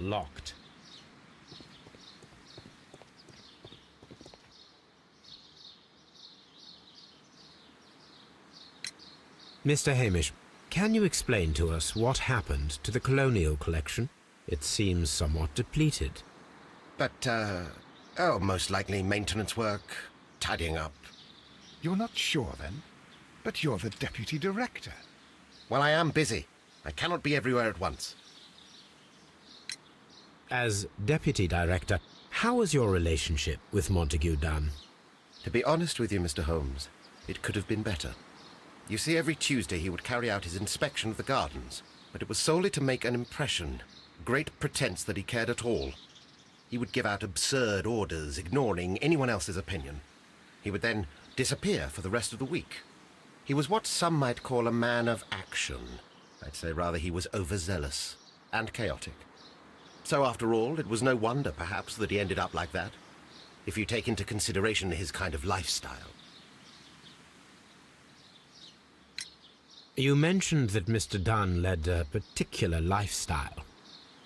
locked. Mr. Hamish, can you explain to us what happened to the colonial collection? It seems somewhat depleted. But, most likely maintenance work, tidying up. You're not sure, then? But you're the deputy director. Well, I am busy. I cannot be everywhere at once. As deputy director, how was your relationship with Montague Dunn? To be honest with you, Mr. Holmes, it could have been better. You see, every Tuesday he would carry out his inspection of the gardens, but it was solely to make an impression, great pretense that he cared at all. He would give out absurd orders, ignoring anyone else's opinion. He would then disappear for the rest of the week. He was what some might call a man of action. I'd say rather he was overzealous and chaotic. So after all, it was no wonder, perhaps, that he ended up like that, if you take into consideration his kind of lifestyle. You mentioned that Mr. Dunn led a particular lifestyle.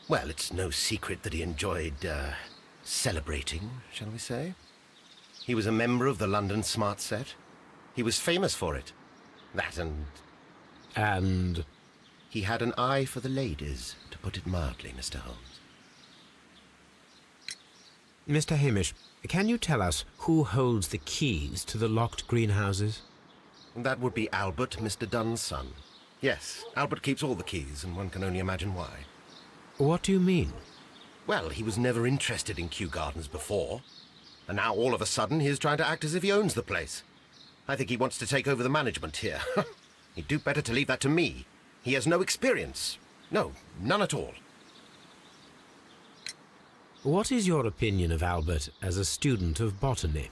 Well, it's no secret that he enjoyed, celebrating, shall we say? He was a member of the London Smart Set. He was famous for it. That And? He had an eye for the ladies, to put it mildly, Mr. Holmes. Mr. Hamish, can you tell us who holds the keys to the locked greenhouses? That would be Albert, Mr. Dunn's son. Yes, Albert keeps all the keys, and one can only imagine why. What do you mean? Well, he was never interested in Kew Gardens before, and now all of a sudden he is trying to act as if he owns the place. I think he wants to take over the management here. He'd do better to leave that to me. He has no experience. No, none at all. What is your opinion of Albert as a student of botany?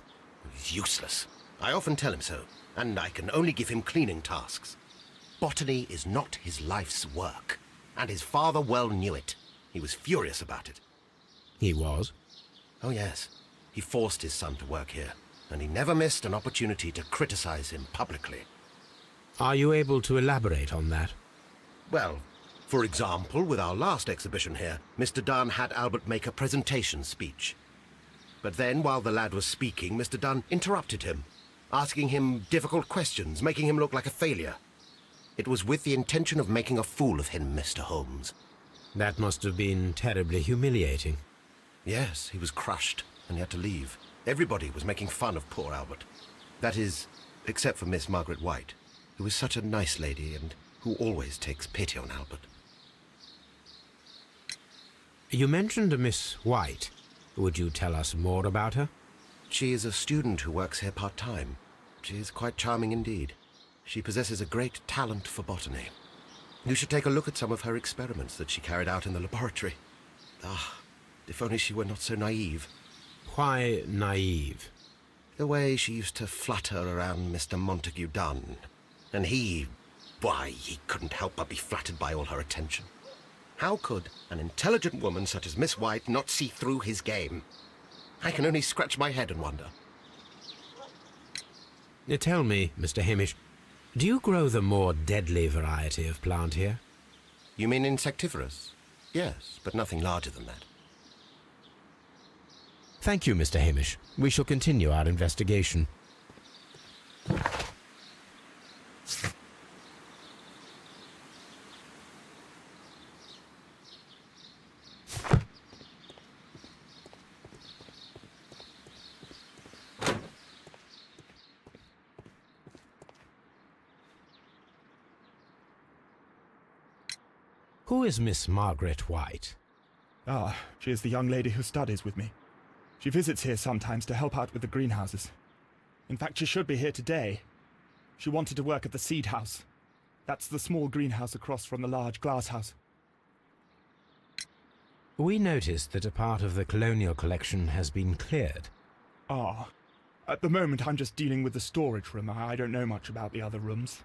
He's useless. I often tell him so, and I can only give him cleaning tasks. Botany is not his life's work, and his father well knew it. He was furious about it. He was? Oh, yes. He forced his son to work here, and he never missed an opportunity to criticize him publicly. Are you able to elaborate on that? Well, for example, with our last exhibition here, Mr. Dunn had Albert make a presentation speech. But then, while the lad was speaking, Mr. Dunn interrupted him, asking him difficult questions, making him look like a failure. It was with the intention of making a fool of him, Mr. Holmes. That must have been terribly humiliating. Yes, he was crushed, and he had to leave. Everybody was making fun of poor Albert. That is, except for Miss Margaret White, who is such a nice lady and who always takes pity on Albert. You mentioned a Miss White. Would you tell us more about her? She is a student who works here part-time. She is quite charming indeed. She possesses a great talent for botany. You should take a look at some of her experiments that she carried out in the laboratory. Ah, if only she were not so naive. Why naive? The way she used to flutter around Mr. Montague Dunn. And he couldn't help but be flattered by all her attention. How could an intelligent woman such as Miss White not see through his game? I can only scratch my head and wonder. Tell me, Mr. Hamish, do you grow the more deadly variety of plant here? You mean insectivorous? Yes, but nothing larger than that. Thank you, Mr. Hamish. We shall continue our investigation. Who is Miss Margaret White? Ah, she is the young lady who studies with me. She visits here sometimes to help out with the greenhouses. In fact, she should be here today. She wanted to work at the seed house. That's the small greenhouse across from the large glass house. We noticed that a part of the colonial collection has been cleared. Ah, at the moment I'm just dealing with the storage room. I don't know much about the other rooms.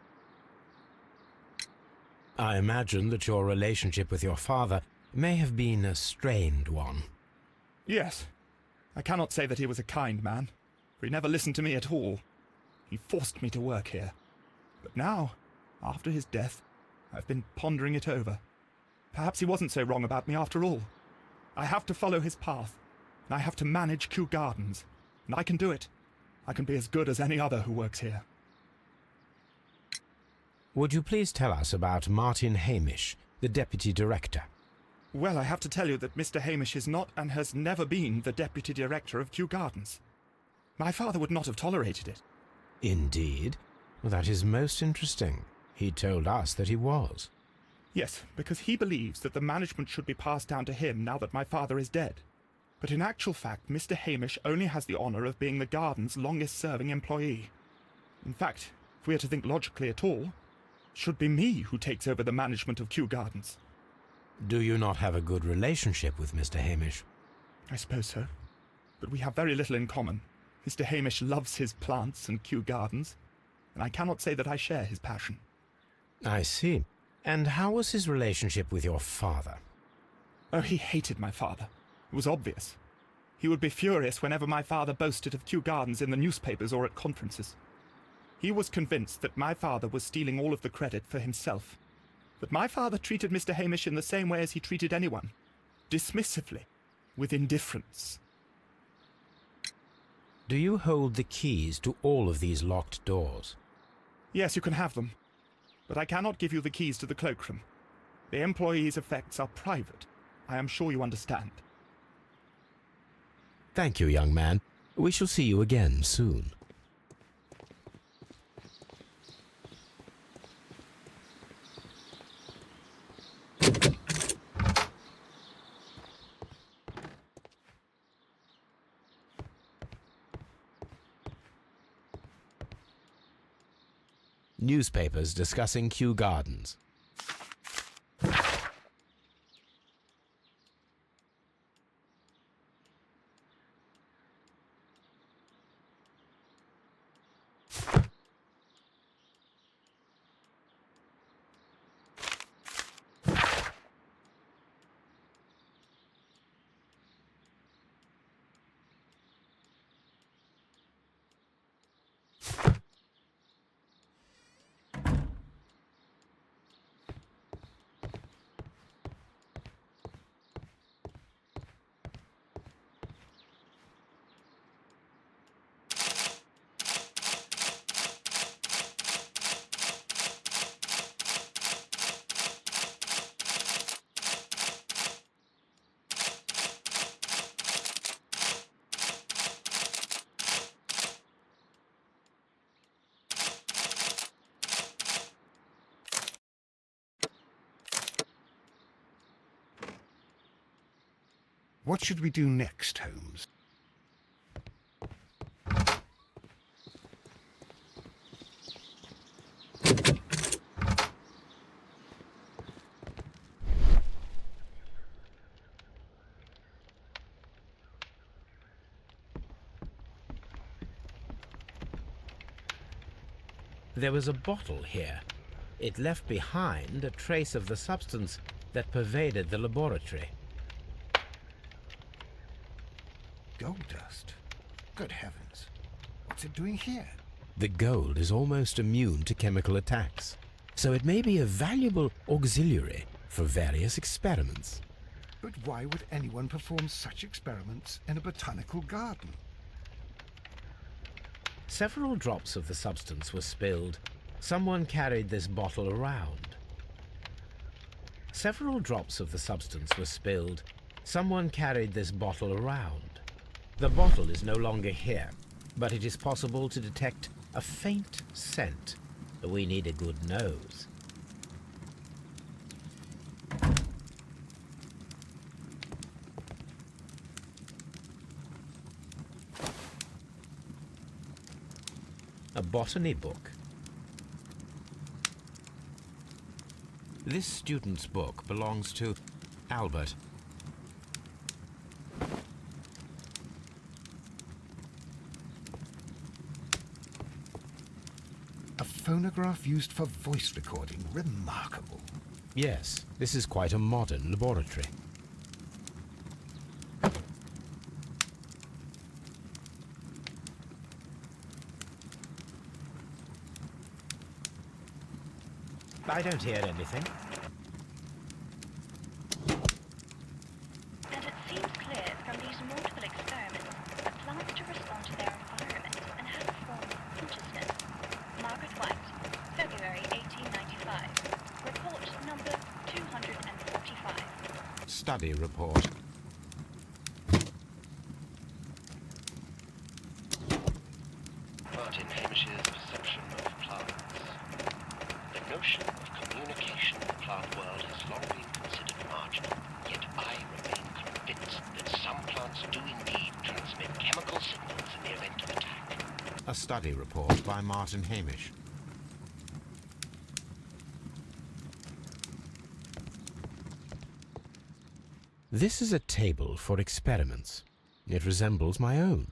I imagine that your relationship with your father may have been a strained one. Yes. I cannot say that he was a kind man, for he never listened to me at all. He forced me to work here. But now, after his death, I've been pondering it over. Perhaps he wasn't so wrong about me after all. I have to follow his path, and I have to manage Kew Gardens. And I can do it. I can be as good as any other who works here. Would you please tell us about Martin Hamish, the deputy director? Well, I have to tell you that Mr. Hamish is not and has never been the deputy director of Kew Gardens. My father would not have tolerated it. Indeed? Well, that is most interesting. He told us that he was. Yes, because he believes that the management should be passed down to him now that my father is dead. But in actual fact, Mr. Hamish only has the honour of being the garden's longest-serving employee. In fact, if we are to think logically at all, it should be me who takes over the management of Kew Gardens. Do you not have a good relationship with Mr. Hamish? I suppose so. But we have very little in common. Mr. Hamish loves his plants and Kew Gardens, and I cannot say that I share his passion. I see. And how was his relationship with your father? Oh, he hated my father. It was obvious. He would be furious whenever my father boasted of Kew Gardens in the newspapers or at conferences. He was convinced that my father was stealing all of the credit for himself. But my father treated Mr. Hamish in the same way as he treated anyone. Dismissively. With indifference. Do you hold the keys to all of these locked doors? Yes, you can have them. But I cannot give you the keys to the cloakroom. The employees' effects are private. I am sure you understand. Thank you, young man. We shall see you again soon. Newspapers discussing Kew Gardens. What should we do next, Holmes? There was a bottle here. It left behind a trace of the substance that pervaded the laboratory. Gold dust? Good heavens. What's it doing here? The gold is almost immune to chemical attacks, so it may be a valuable auxiliary for various experiments. But why would anyone perform such experiments in a botanical garden? Several drops of the substance were spilled. Someone carried this bottle around. Several drops of the substance were spilled. Someone carried this bottle around. The bottle is no longer here, but it is possible to detect a faint scent. We need a good nose. A botany book. This student's book belongs to Albert. A phonograph used for voice recording. Remarkable. Yes, this is quite a modern laboratory. I don't hear anything. study report. Martin Hamish's perception of plants. The notion of communication in the plant world has long been considered marginal, yet I remain convinced that some plants do indeed transmit chemical signals in the event of attack. A study report by Martin Hamish. This is a table for experiments. It resembles my own.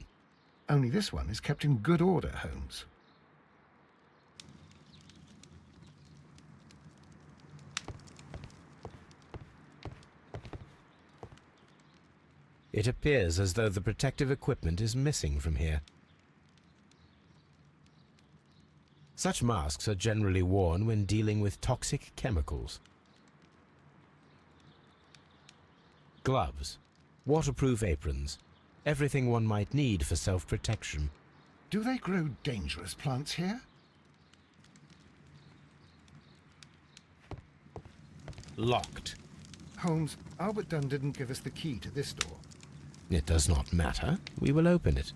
Only this one is kept in good order, Holmes. It appears as though the protective equipment is missing from here. Such masks are generally worn when dealing with toxic chemicals. Gloves, waterproof aprons, everything one might need for self-protection. Do they grow dangerous plants here? Locked. Holmes, Albert Dunn didn't give us the key to this door. It does not matter. We will open it.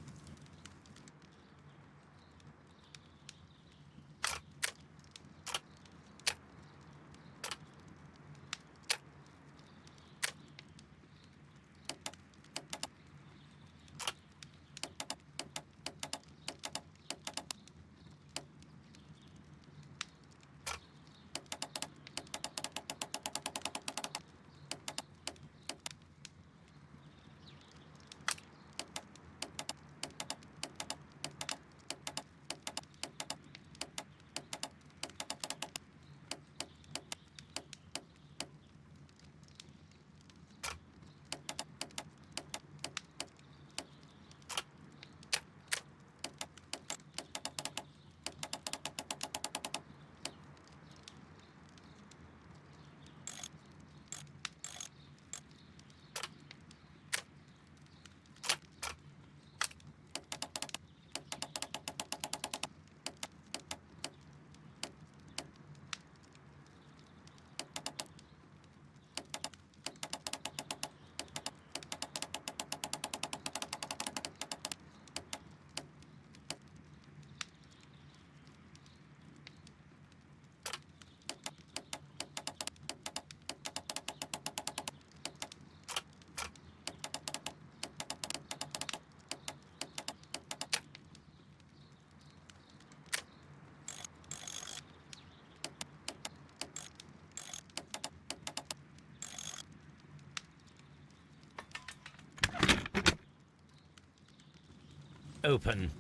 Open.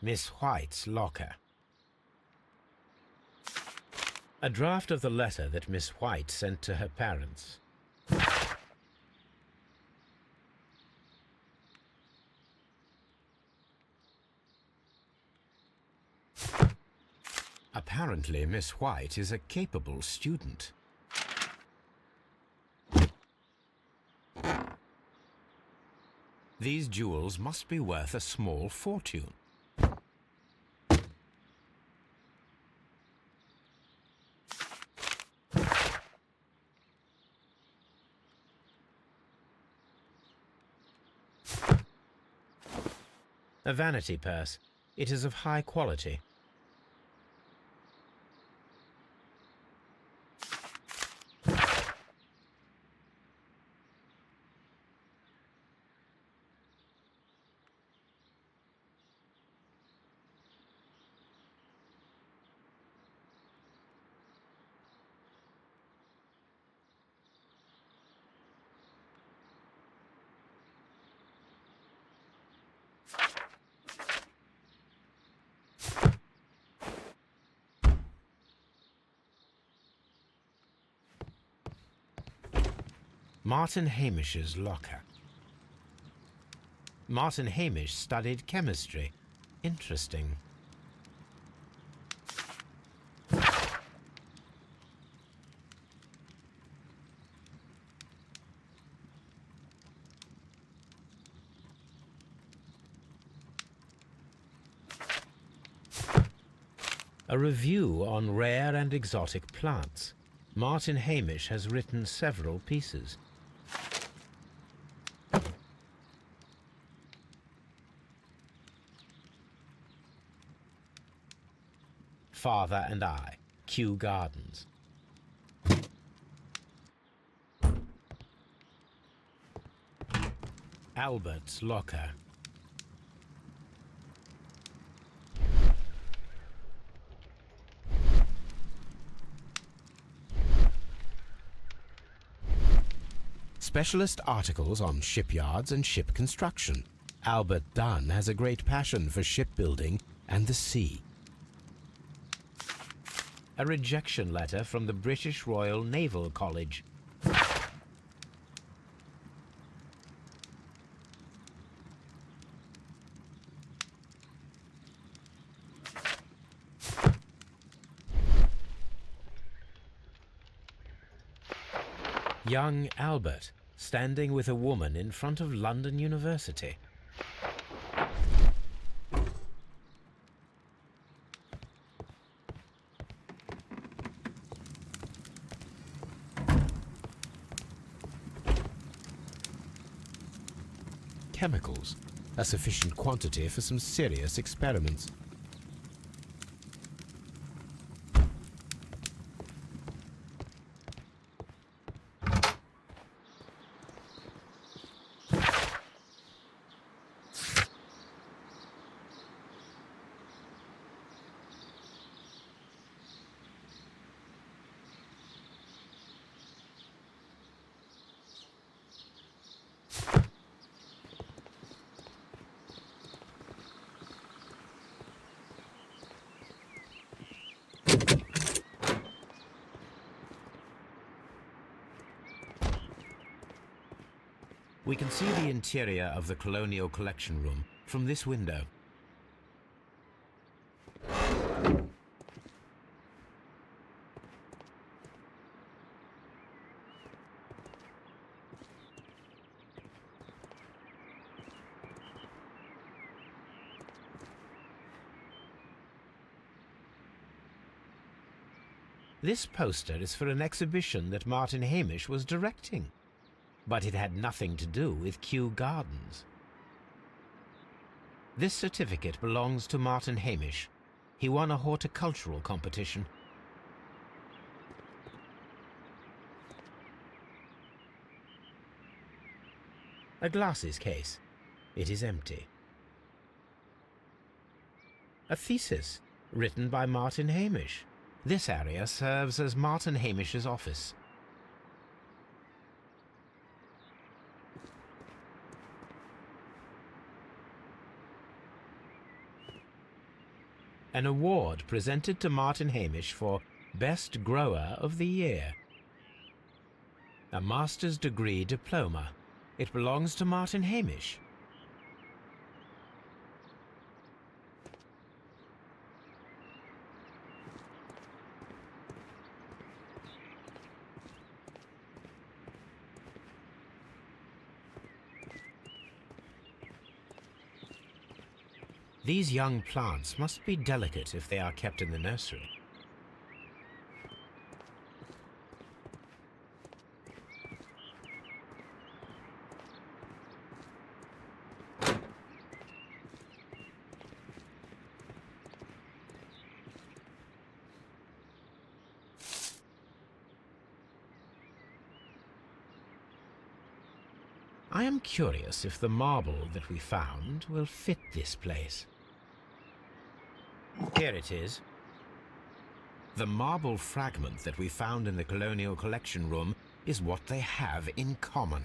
Miss White's locker. A draft of the letter that Miss White sent to her parents. Apparently, Miss White is a capable student. These jewels must be worth a small fortune. A vanity purse. It is of high quality. Martin Hamish's locker. Martin Hamish studied chemistry. Interesting. A review on rare and exotic plants. Martin Hamish has written several pieces. Father and I, Kew Gardens. Albert's Locker. Specialist articles on shipyards and ship construction. Albert Dunn has a great passion for shipbuilding and the sea. A rejection letter from the British Royal Naval College. Young Albert, standing with a woman in front of London University. Chemicals, a sufficient quantity for some serious experiments. We can see the interior of the Colonial Collection Room from this window. This poster is for an exhibition that Martin Hamish was directing, but it had nothing to do with Kew Gardens. This certificate belongs to Martin Hamish. He won a horticultural competition. A glasses case. It is empty. A thesis written by Martin Hamish. This area serves as Martin Hamish's office. An award presented to Martin Hamish for Best Grower of the Year. A master's degree diploma. It belongs to Martin Hamish. These young plants must be delicate if they are kept in the nursery. I am curious if the marble that we found will fit this place. Here it is. The marble fragment that we found in the Colonial Collection Room is what they have in common.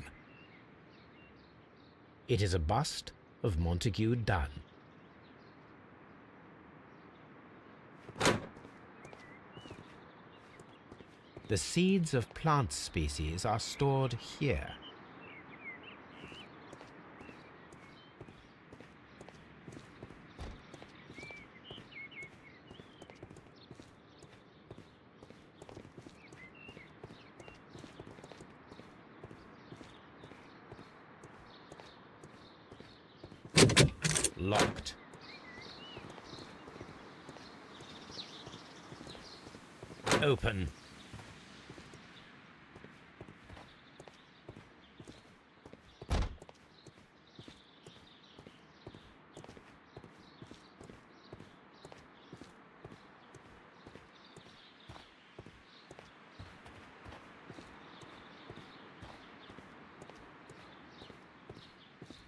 It is a bust of Montague Dunn. The seeds of plant species are stored here. Locked. Open.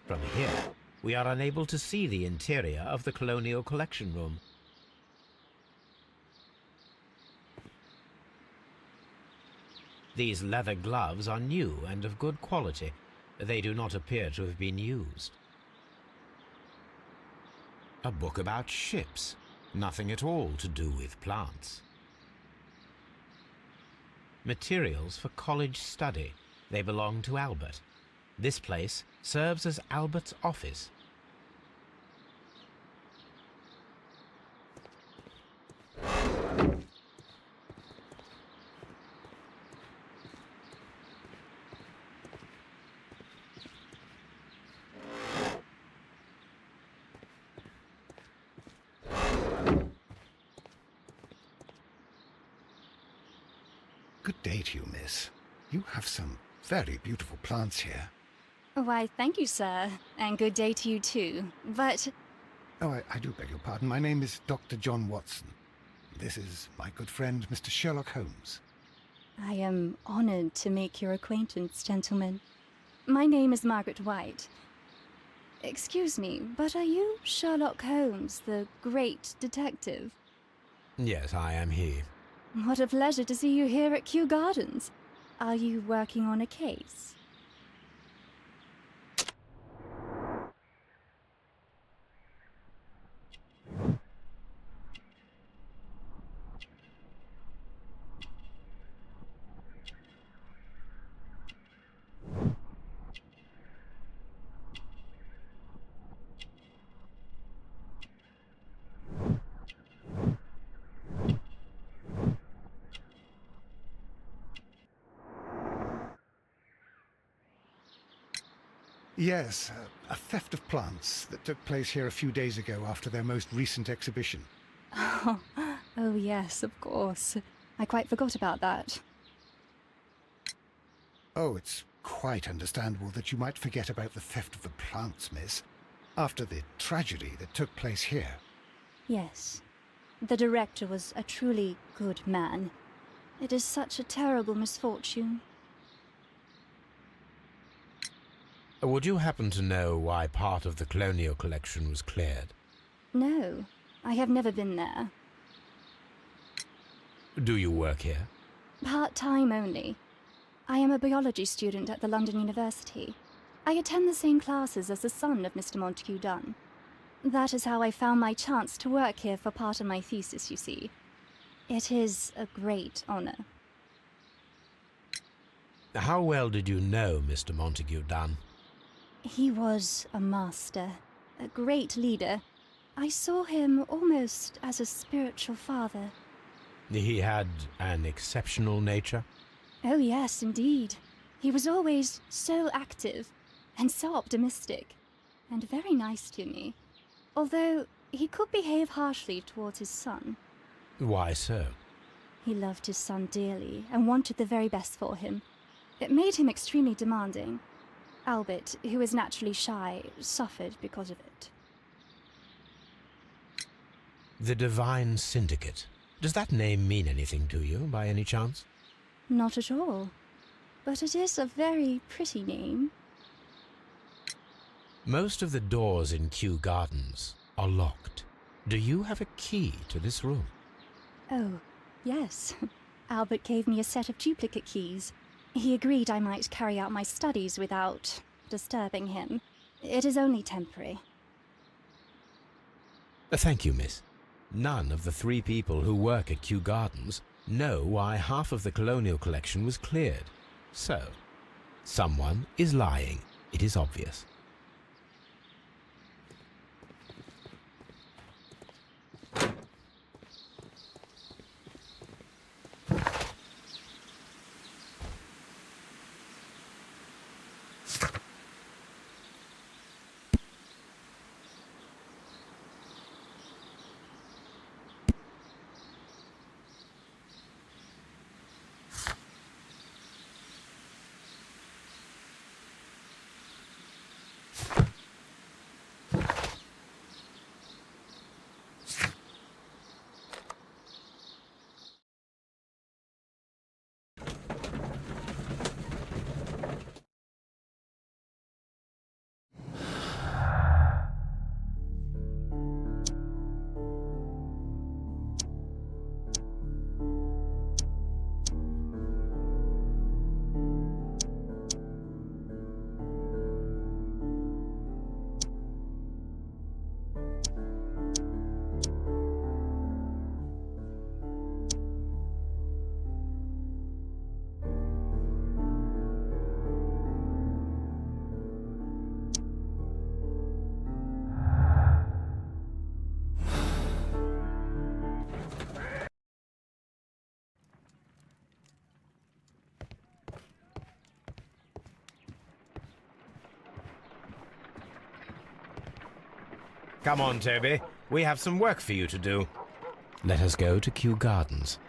From here, we are unable to see the interior of the Colonial Collection Room. These leather gloves are new and of good quality. They do not appear to have been used. A book about ships. Nothing at all to do with plants. Materials for college study. They belong to Albert. This place serves as Albert's office. Good day to you, miss. You have some very beautiful plants here. Why, thank you, sir. And good day to you, too. But... Oh, I do beg your pardon. My name is Dr. John Watson. This is my good friend, Mr. Sherlock Holmes. I am honored to make your acquaintance, gentlemen. My name is Margaret White. Excuse me, but are you Sherlock Holmes, the great detective? Yes, I am he. What a pleasure to see you here at Kew Gardens. Are you working on a case? Yes, a theft of plants that took place here a few days ago after their most recent exhibition. Oh yes, of course. I quite forgot about that. Oh, it's quite understandable that you might forget about the theft of the plants, miss, after the tragedy that took place here. Yes. The director was a truly good man. It is such a terrible misfortune. Would you happen to know why part of the Colonial Collection was cleared? No, I have never been there. Do you work here? Part-time only. I am a biology student at the London University. I attend the same classes as the son of Mr. Montague Dunn. That is how I found my chance to work here for part of my thesis, you see. It is a great honor. How well did you know Mr. Montague Dunn? He was a master, a great leader. I saw him almost as a spiritual father. He had an exceptional nature? Oh yes, indeed. He was always so active and so optimistic and very nice to me. Although he could behave harshly towards his son. Why so? He loved his son dearly and wanted the very best for him. It made him extremely demanding. Albert, who is naturally shy, suffered because of it. The Divine Syndicate. Does that name mean anything to you, by any chance? Not at all. But it is a very pretty name. Most of the doors in Kew Gardens are locked. Do you have a key to this room? Oh, yes. Albert gave me a set of duplicate keys. He agreed I might carry out my studies without disturbing him. It is only temporary. Thank you, miss. None of the 3 people who work at Kew Gardens know why half of the Colonial Collection was cleared. So, someone is lying. It is obvious. Come on, Toby. We have some work for you to do. Let us go to Kew Gardens.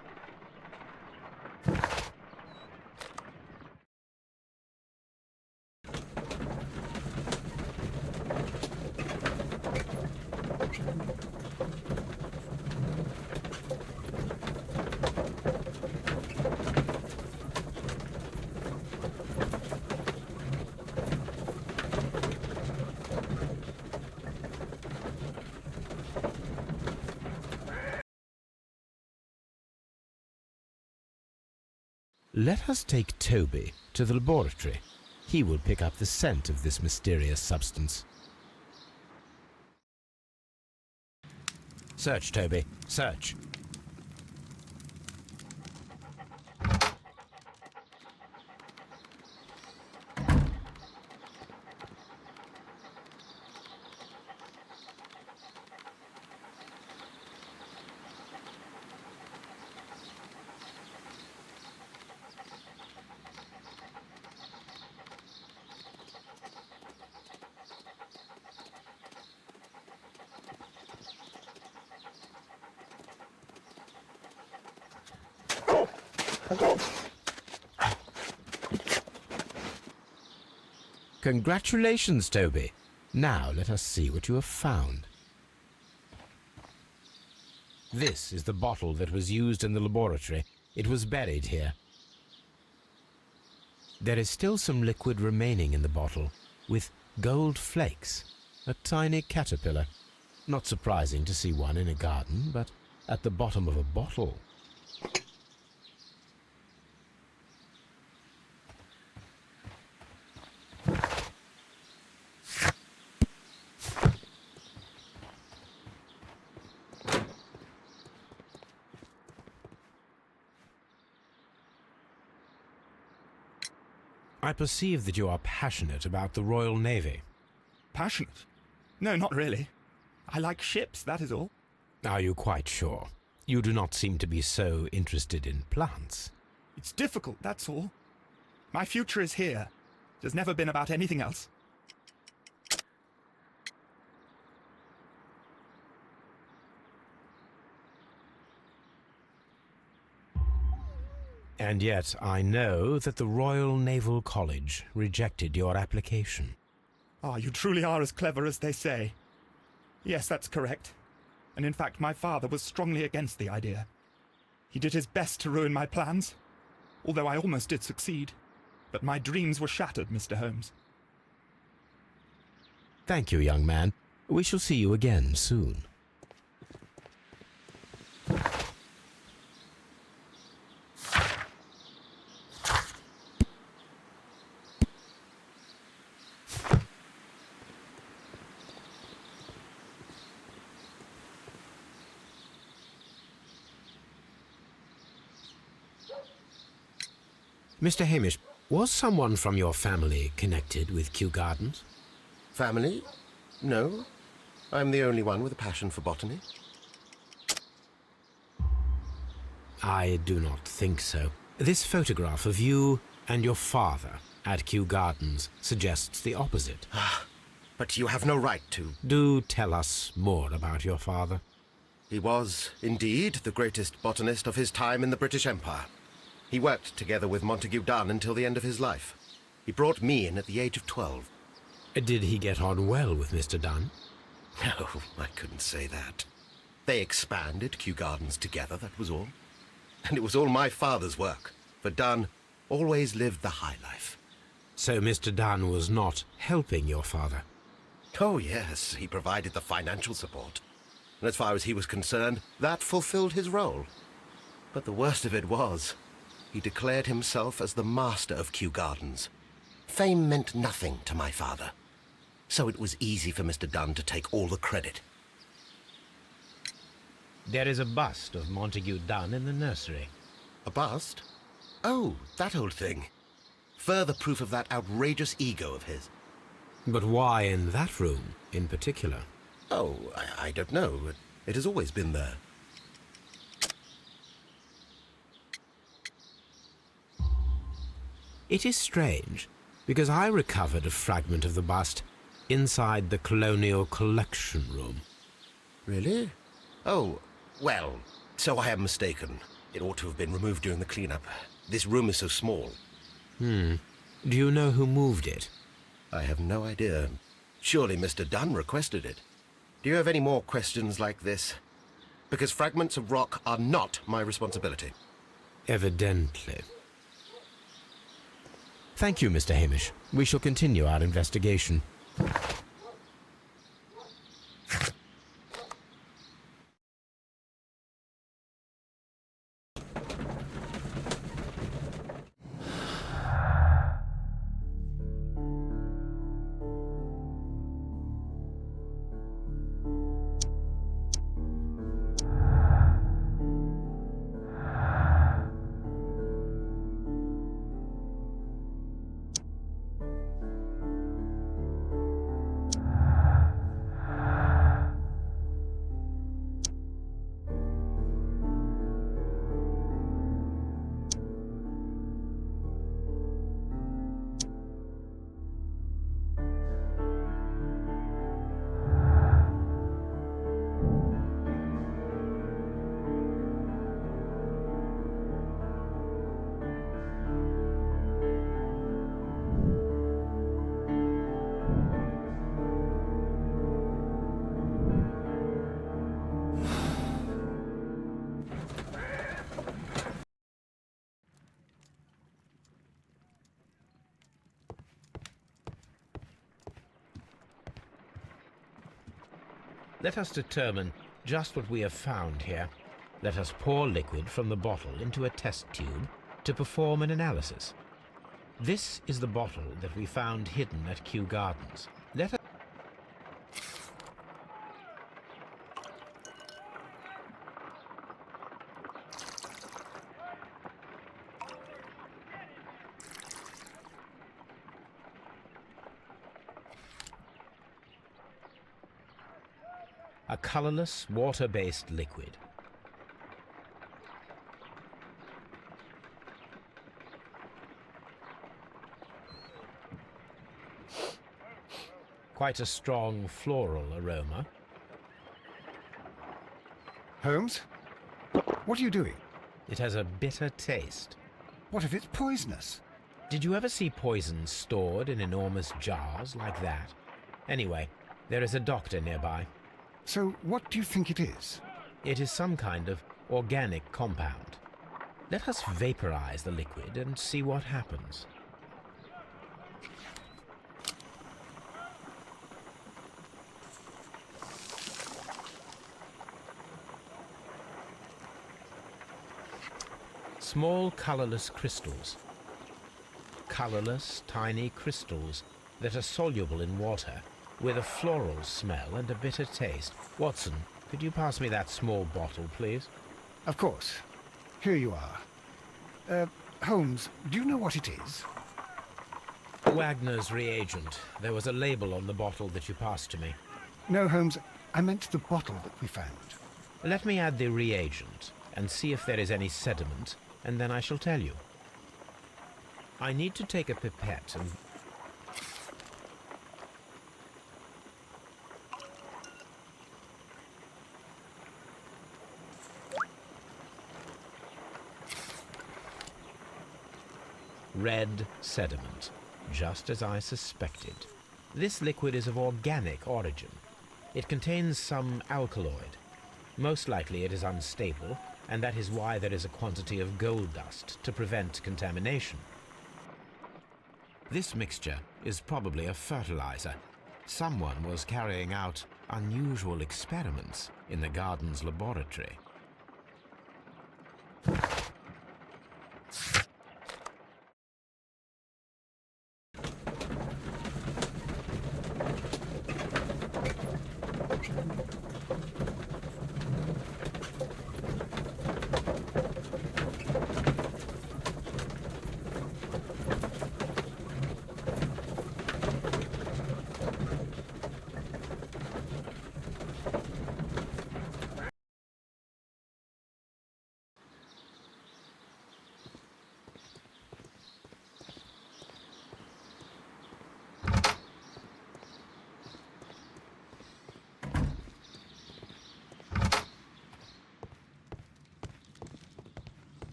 Let us take Toby to the laboratory. He will pick up the scent of this mysterious substance. Search, Toby. Search. Congratulations, Toby. Now let us see what you have found. This is the bottle that was used in the laboratory. It was buried here. There is still some liquid remaining in the bottle, with gold flakes, a tiny caterpillar. Not surprising to see one in a garden, but at the bottom of a bottle. I perceive that you are passionate about the Royal Navy. Passionate? No, not really. I like ships, that is all. Are you quite sure? You do not seem to be so interested in plants. It's difficult, that's all. My future is here. It has never been about anything else. And yet I know that the Royal Naval College rejected your application. Ah, you truly are as clever as they say. Yes, that's correct. And in fact, my father was strongly against the idea. He did his best to ruin my plans, although I almost did succeed. But my dreams were shattered, Mr. Holmes. Thank you, young man. We shall see you again soon. Mr. Hamish, was someone from your family connected with Kew Gardens? Family? No. I'm the only one with a passion for botany. I do not think so. This photograph of you and your father at Kew Gardens suggests the opposite. But you have no right to. Do tell us more about your father. He was, indeed, the greatest botanist of his time in the British Empire. He worked together with Montague Dunn until the end of his life. He brought me in at the age of 12. Did he get on well with Mr. Dunn? No, I couldn't say that. They expanded Kew Gardens together, that was all. And it was all my father's work, for Dunn always lived the high life. So Mr. Dunn was not helping your father? Oh, yes, he provided the financial support. And as far as he was concerned, that fulfilled his role. But the worst of it was, he declared himself as the master of Kew Gardens. Fame meant nothing to my father, so it was easy for Mr. Dunn to take all the credit. There is a bust of Montague Dunn in the nursery. A bust? Oh, that old thing. Further proof of that outrageous ego of his. But why in that room in particular? Oh, I don't know. It has always been there. It is strange, because I recovered a fragment of the bust, inside the Colonial Collection Room. Really? Oh, well, so I am mistaken. It ought to have been removed during the cleanup. This room is so small. Do you know who moved it? I have no idea. Surely Mr. Dunn requested it. Do you have any more questions like this? Because fragments of rock are not my responsibility. Evidently. Thank you, Mr. Hamish. We shall continue our investigation. Let us determine just what we have found here. Let us pour liquid from the bottle into a test tube to perform an analysis. This is the bottle that we found hidden at Kew Gardens. Let us... A colorless, water-based liquid. Quite a strong floral aroma. Holmes? What are you doing? It has a bitter taste. What if it's poisonous? Did you ever see poison stored in enormous jars like that? Anyway, there is a doctor nearby. So what do you think it is? It is some kind of organic compound. Let us vaporize the liquid and see what happens. Small colorless crystals. Colorless, tiny crystals that are soluble in water, with a floral smell and a bitter taste. Watson, could you pass me that small bottle, please? Of course. Here you are. Holmes, do you know what it is? Wagner's reagent. There was a label on the bottle that you passed to me. No, Holmes, I meant the bottle that we found. Let me add the reagent and see if there is any sediment, and then I shall tell you. I need to take a pipette and... Red sediment, just as I suspected. This liquid is of organic origin. It contains some alkaloid. Most likely it is unstable, and that is why there is a quantity of gold dust to prevent contamination. This mixture is probably a fertilizer. Someone was carrying out unusual experiments in the garden's laboratory.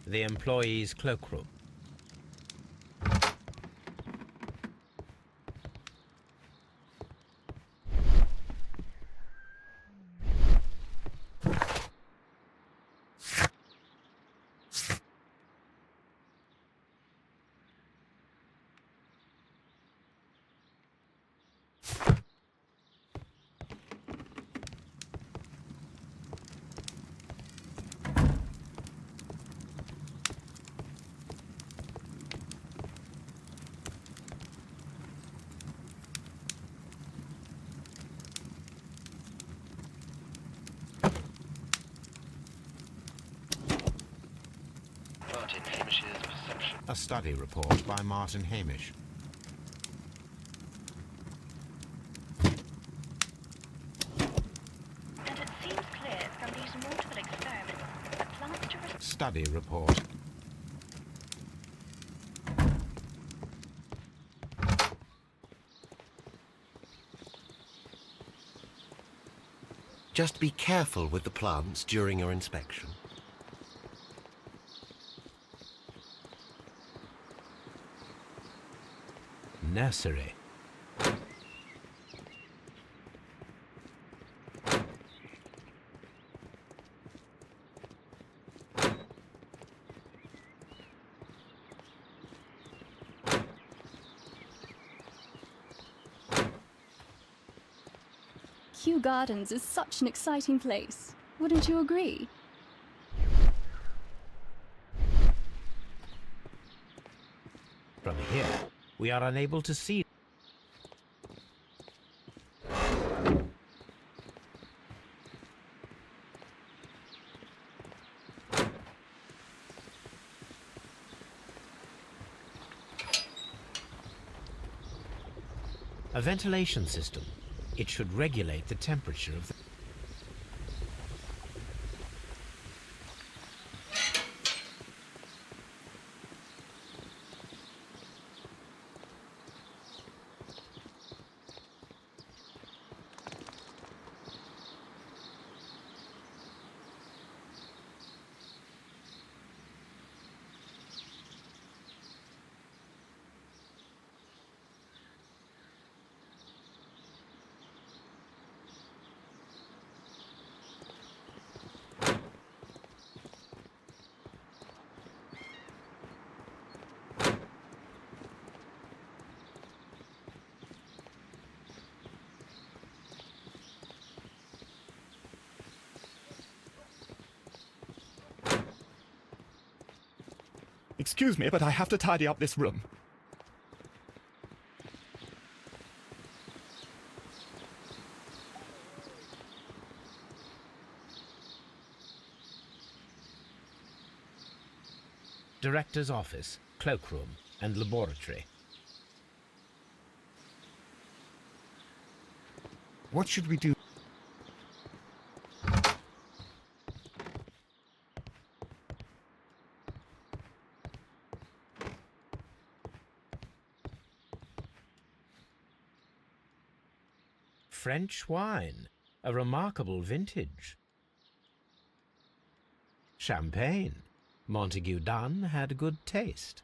The employee's cloakroom. A study report by Martin Hamish. And it seems clear from these multiple experiments that plants to Study report. Just be careful with the plants during your inspection. Nursery. Kew Gardens is such an exciting place. Wouldn't you agree? From here, we are unable to see. A ventilation system. It should regulate the temperature of the... Excuse me, but I have to tidy up this room. Director's office, cloakroom, and laboratory. What should we do? French wine, a remarkable vintage. Champagne. Montague Dunn had good taste.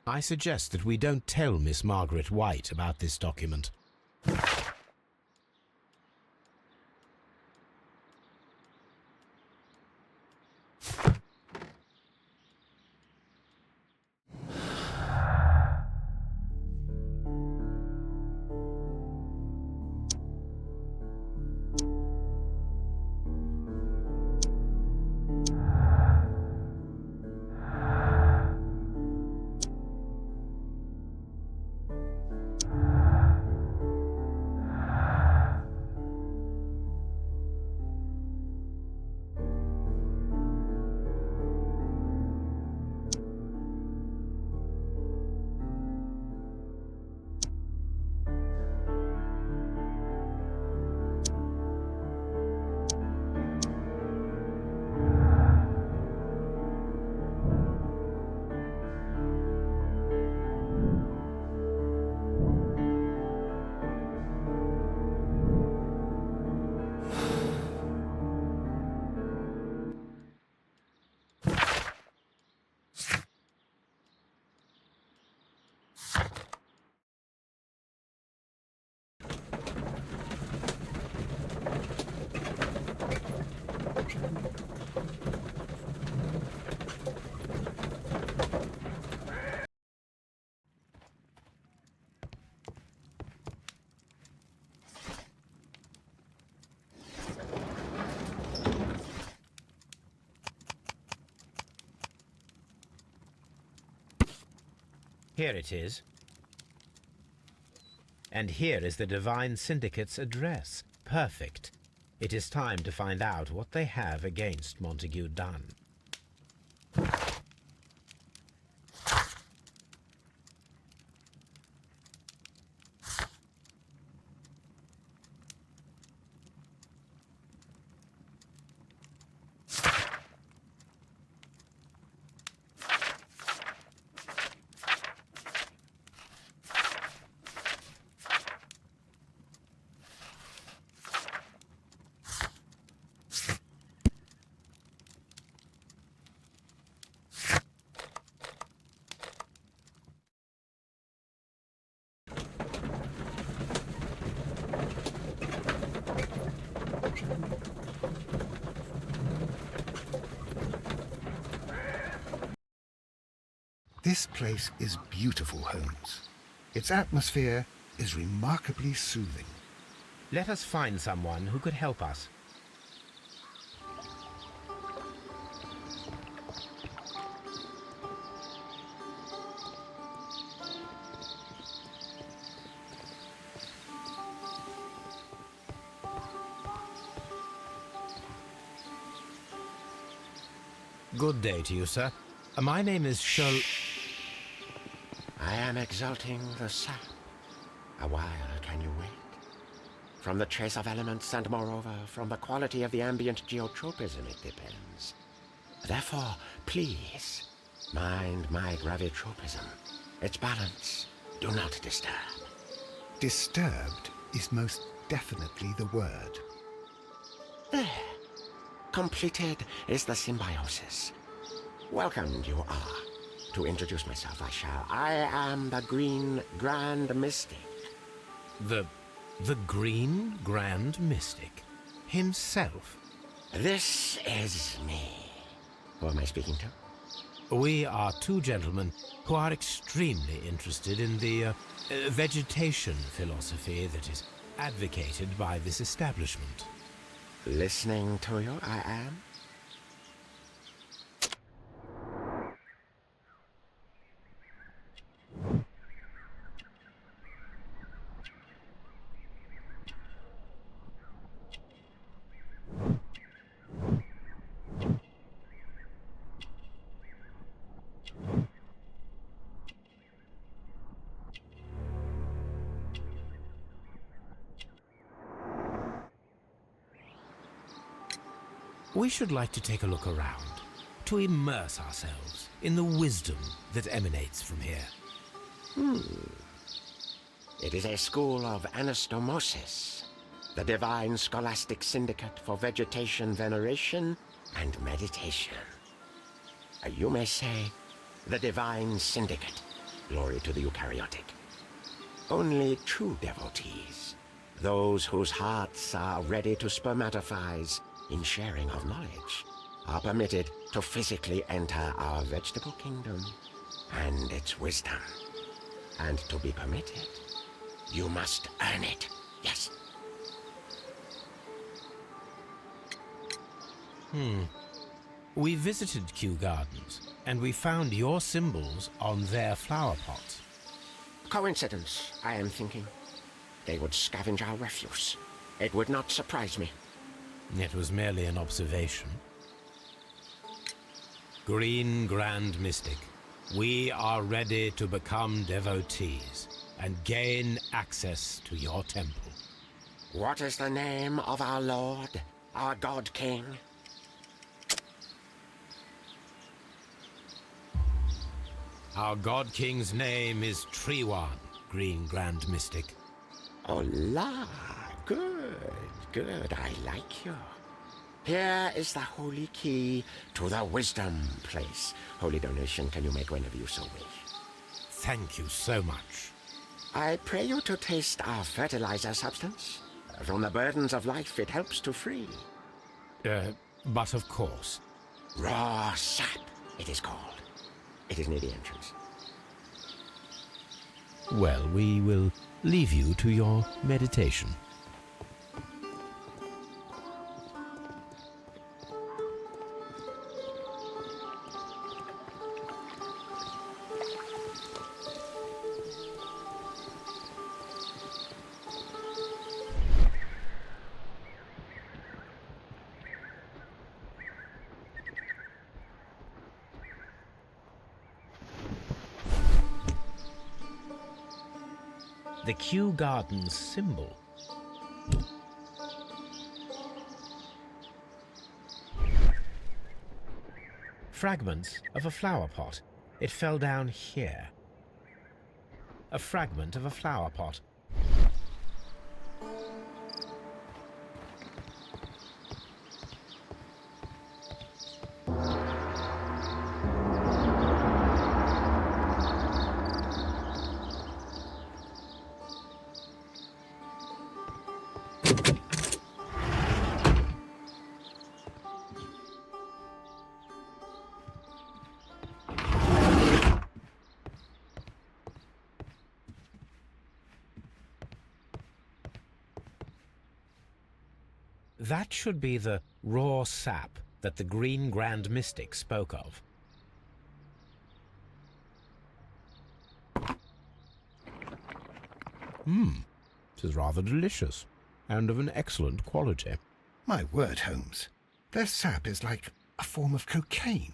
I suggest that we don't tell Miss Margaret White about this document. Here it is. And here is the Divine Syndicate's address. Perfect. It is time to find out what they have against Montague Dunn. This place is beautiful, Holmes. Its atmosphere is remarkably soothing. Let us find someone who could help us. Good day to you, sir. My name is Sherlock. I am exalting the sap. A while can you wait? From the trace of elements and moreover from the quality of the ambient geotropism it depends. Therefore, please, mind my gravitropism. Its balance, do not disturb. Disturbed is most definitely the word. There. Completed is the symbiosis. Welcomed you are. To introduce myself, I shall. I am the Green Grand Mystic. The Green Grand Mystic himself. This is me. Who am I speaking to? We are two gentlemen who are extremely interested in the vegetation philosophy that is advocated by this establishment. Listening to you, I am. We should like to take a look around, to immerse ourselves in the wisdom that emanates from here. It is a school of anastomosis, the divine scholastic syndicate for vegetation veneration and meditation. You may say, the divine syndicate, Glory to the eukaryotic. Only true devotees, those whose hearts are ready to spermatophize in sharing of knowledge, are permitted to physically enter our vegetable kingdom and its wisdom. And to be permitted, you must earn it. Yes. We visited Kew Gardens, and we found your symbols on their flower pots. Coincidence, I am thinking. They would scavenge our refuse. It would not surprise me. It was merely an observation. Green Grand Mystic, we are ready to become devotees and gain access to your temple. What is the name of our Lord, our God King? Our God King's name is Treewan, Green Grand Mystic. Oh la, good, I like you. Here is the holy key to the wisdom place. Holy donation can you make whenever you so wish. Thank you so much. I pray you to taste our fertilizer substance. From the burdens of life it helps to free. But of course. Raw sap, it is called. It is near the entrance. Well, we will leave you to your meditation. The Kew Gardens symbol. Fragments of a flower pot. It fell down here. A fragment of a flower pot. That should be the raw sap that the Green Grand Mystic spoke of. It is rather delicious, and of an excellent quality. My word, Holmes. Their sap is like a form of cocaine.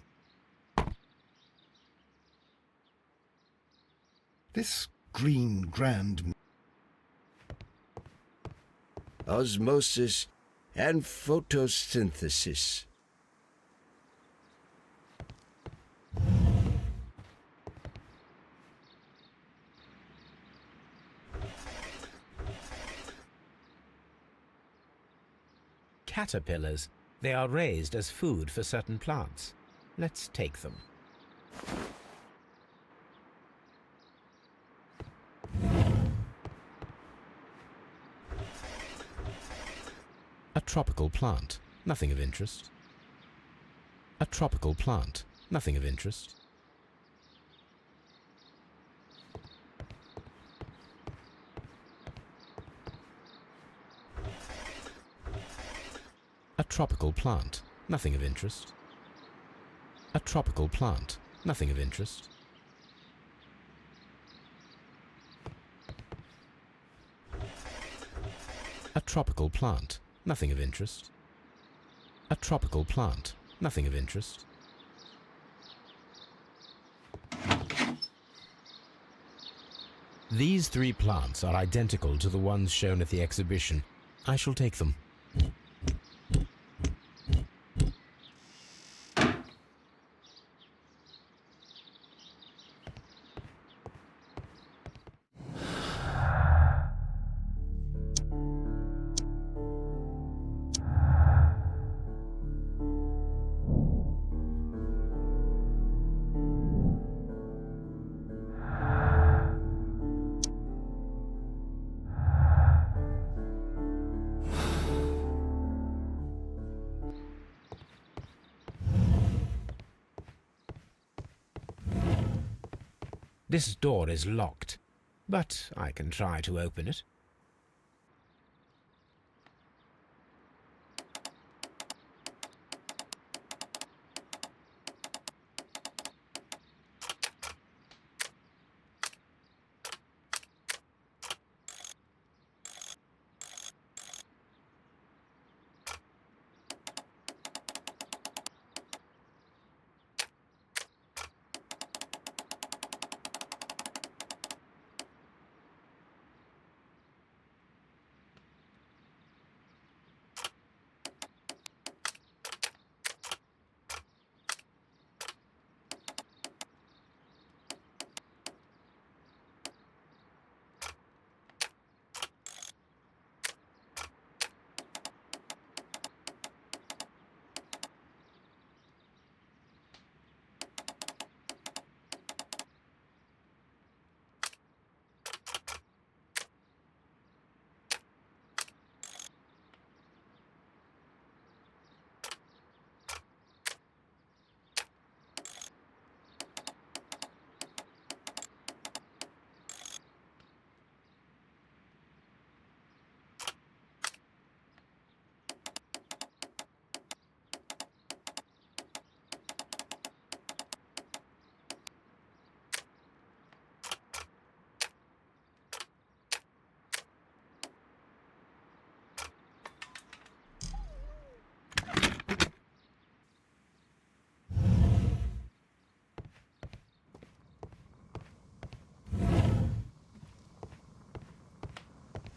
This Green Grand... Osmosis and photosynthesis. Caterpillars. They are raised as food for certain plants. Let's take them. A tropical plant. Nothing of interest. A tropical plant. Nothing of interest. A tropical plant. Nothing of interest. A tropical plant. Nothing of interest. A tropical plant. Nothing of interest. A tropical plant. Nothing of interest. These three plants are identical to the ones shown at the exhibition. I shall take them. This door is locked, but I can try to open it.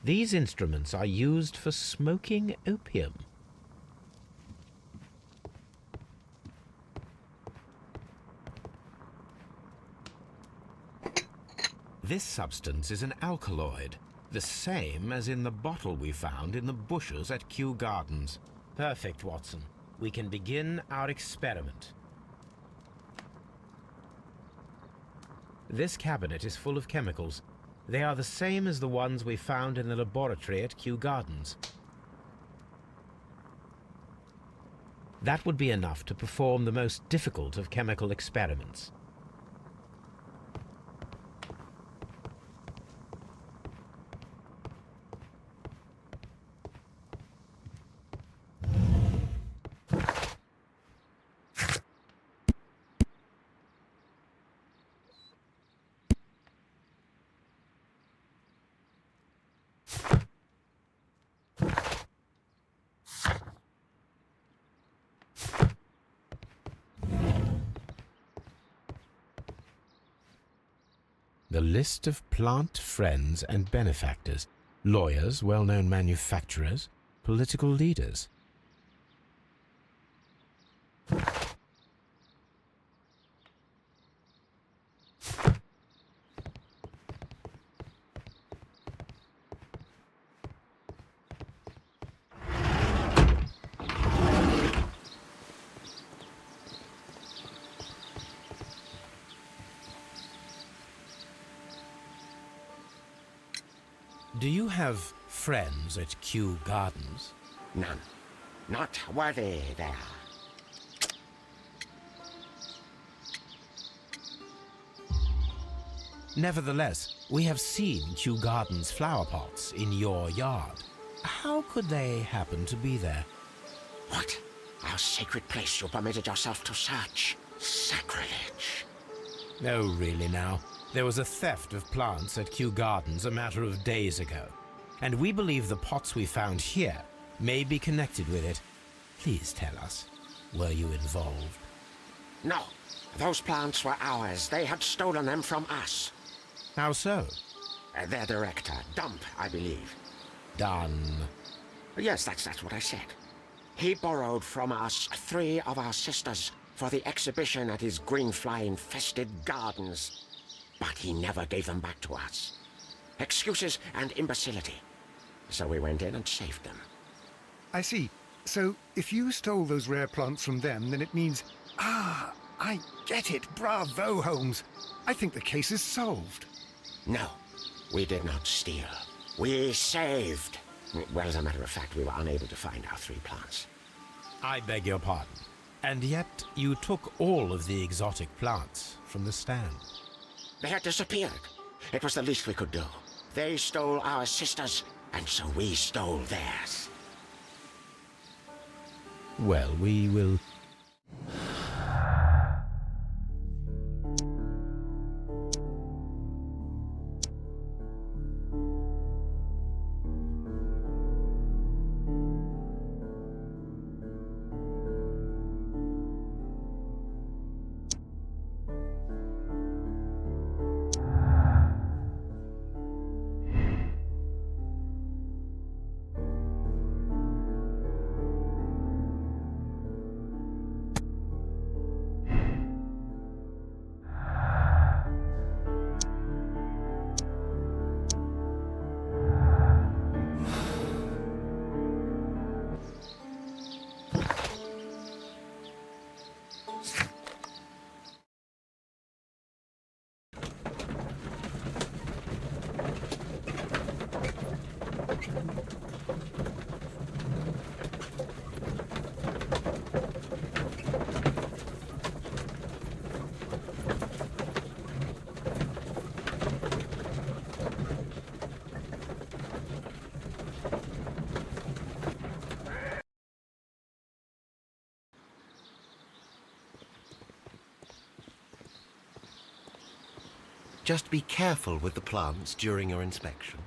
These instruments are used for smoking opium. This substance is an alkaloid, the same as in the bottle we found in the bushes at Kew Gardens. Perfect, Watson. We can begin our experiment. This cabinet is full of chemicals. They are the same as the ones we found in the laboratory at Kew Gardens. That would be enough to perform the most difficult of chemical experiments. The list of plant friends and benefactors, lawyers, well-known manufacturers, political leaders. Do you have friends at Kew Gardens? None. Not worthy there. Nevertheless, we have seen Kew Gardens flower pots in your yard. How could they happen to be there? What? Our sacred place you permitted yourself to search? Sacrilege. Oh, really now? There was a theft of plants at Kew Gardens a matter of days ago, and we believe the pots we found here may be connected with it. Please tell us, were you involved? No. Those plants were ours. They had stolen them from us. How so? Their director, Dump, I believe. Done. Yes, that's what I said. He borrowed from us 3 of our sisters for the exhibition at his greenfly-infested gardens. But he never gave them back to us. Excuses and imbecility. So we went in and saved them. I see. So, if you stole those rare plants from them, then it means... Ah, I get it. Bravo, Holmes. I think the case is solved. No, we did not steal. We saved. Well, as a matter of fact, we were unable to find our 3 plants. I beg your pardon. And yet you took all of the exotic plants from the stand. They had disappeared. It was the least we could do. They stole our sisters, and so we stole theirs. Well, we will... Just be careful with the plants during your inspection.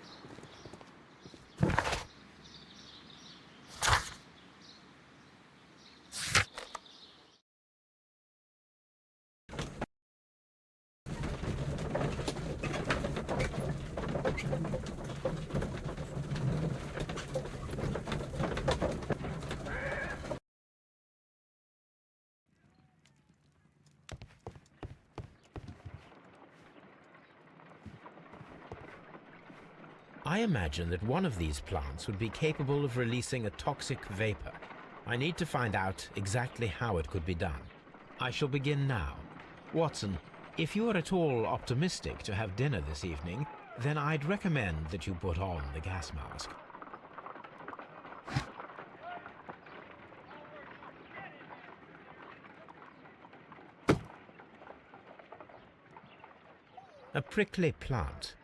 I imagine that one of these plants would be capable of releasing a toxic vapor. I need to find out exactly how it could be done. I shall begin now. Watson, if you are at all optimistic to have dinner this evening, then I'd recommend that you put on the gas mask. A prickly plant.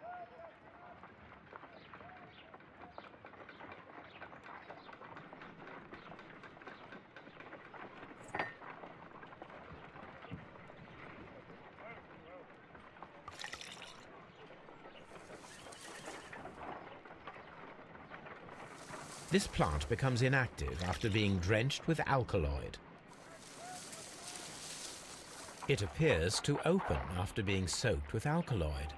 This plant becomes inactive after being drenched with alkaloid. It appears to open after being soaked with alkaloid.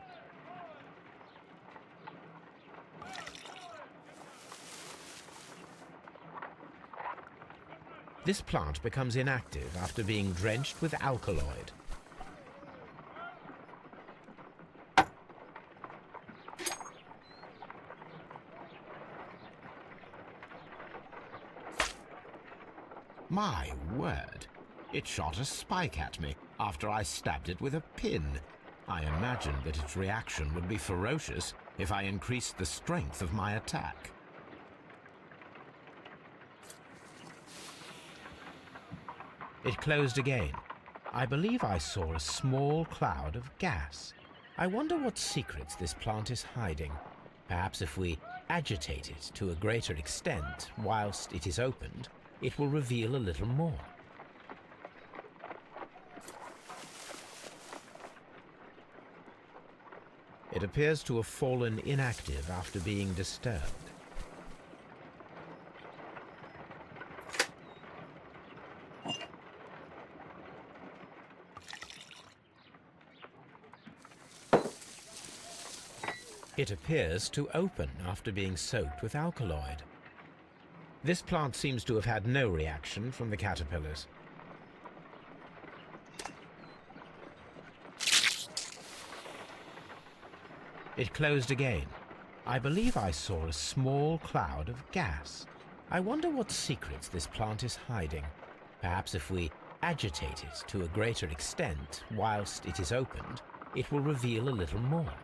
This plant becomes inactive after being drenched with alkaloid. My word! It shot a spike at me after I stabbed it with a pin. I imagined that its reaction would be ferocious if I increased the strength of my attack. It closed again. I believe I saw a small cloud of gas. I wonder what secrets this plant is hiding. Perhaps if we agitate it to a greater extent whilst it is opened, it will reveal a little more. It appears to have fallen inactive after being disturbed. It appears to open after being soaked with alkaloid. This plant seems to have had no reaction from the caterpillars. It closed again. I believe I saw a small cloud of gas. I wonder what secrets this plant is hiding. Perhaps if we agitate it to a greater extent whilst it is opened, it will reveal a little more.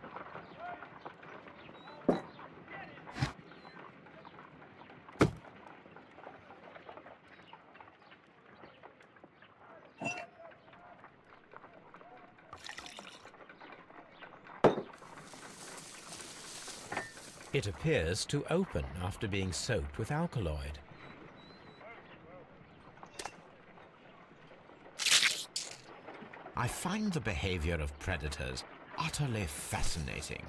It appears to open after being soaked with alkaloid. I find the behavior of predators utterly fascinating.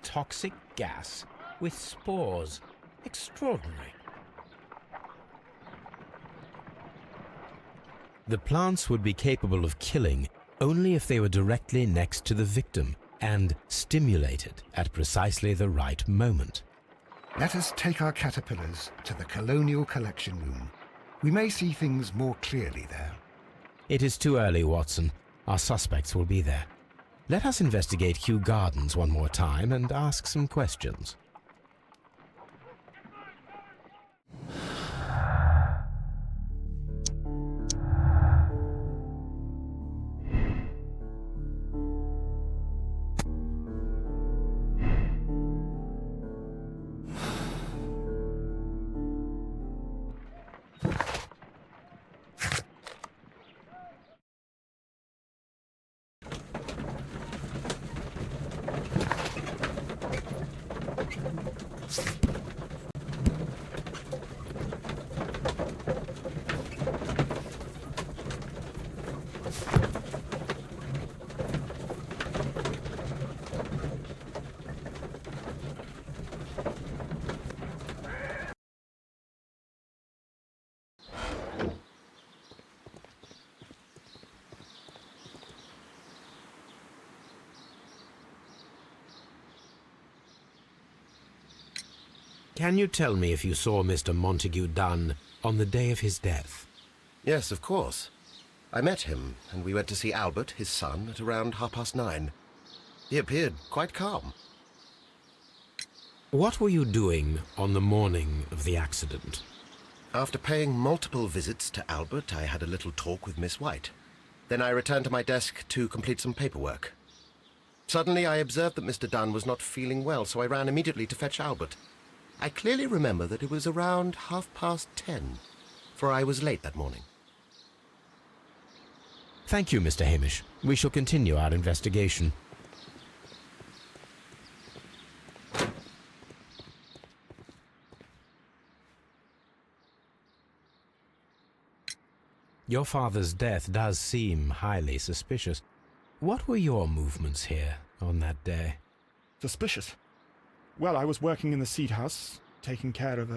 Toxic gas with spores. Extraordinary. The plants would be capable of killing only if they were directly next to the victim and stimulated at precisely the right moment. Let us take our caterpillars to the Colonial Collection Room. We may see things more clearly there. It is too early, Watson. Our suspects will be there. Let us investigate Kew Gardens one more time and ask some questions. Can you tell me if you saw Mr. Montague Dunn on the day of his death? Yes, of course. I met him, and we went to see Albert, his son, at around 9:30. He appeared quite calm. What were you doing on the morning of the accident? After paying multiple visits to Albert, I had a little talk with Miss White. Then I returned to my desk to complete some paperwork. Suddenly I observed that Mr. Dunn was not feeling well, so I ran immediately to fetch Albert. I clearly remember that it was around 10:30, for I was late that morning. Thank you, Mr. Hamish. We shall continue our investigation. Your father's death does seem highly suspicious. What were your movements here on that day? Suspicious? Well, I was working in the seed house, taking care of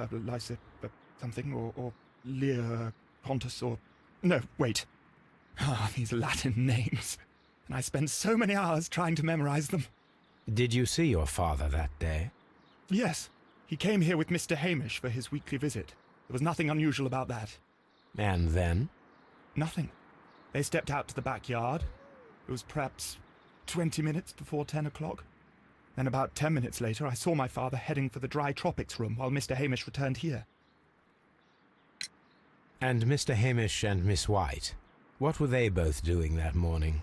something, or Lear Pontus, or... No, wait. Ah, these Latin names. And I spent so many hours trying to memorize them. Did you see your father that day? Yes. He came here with Mr. Hamish for his weekly visit. There was nothing unusual about that. And then? Nothing. They stepped out to the backyard. It was perhaps 20 minutes before 10 o'clock. Then about 10 minutes later, I saw my father heading for the dry tropics room while Mr. Hamish returned here. And Mr. Hamish and Miss White, what were they both doing that morning?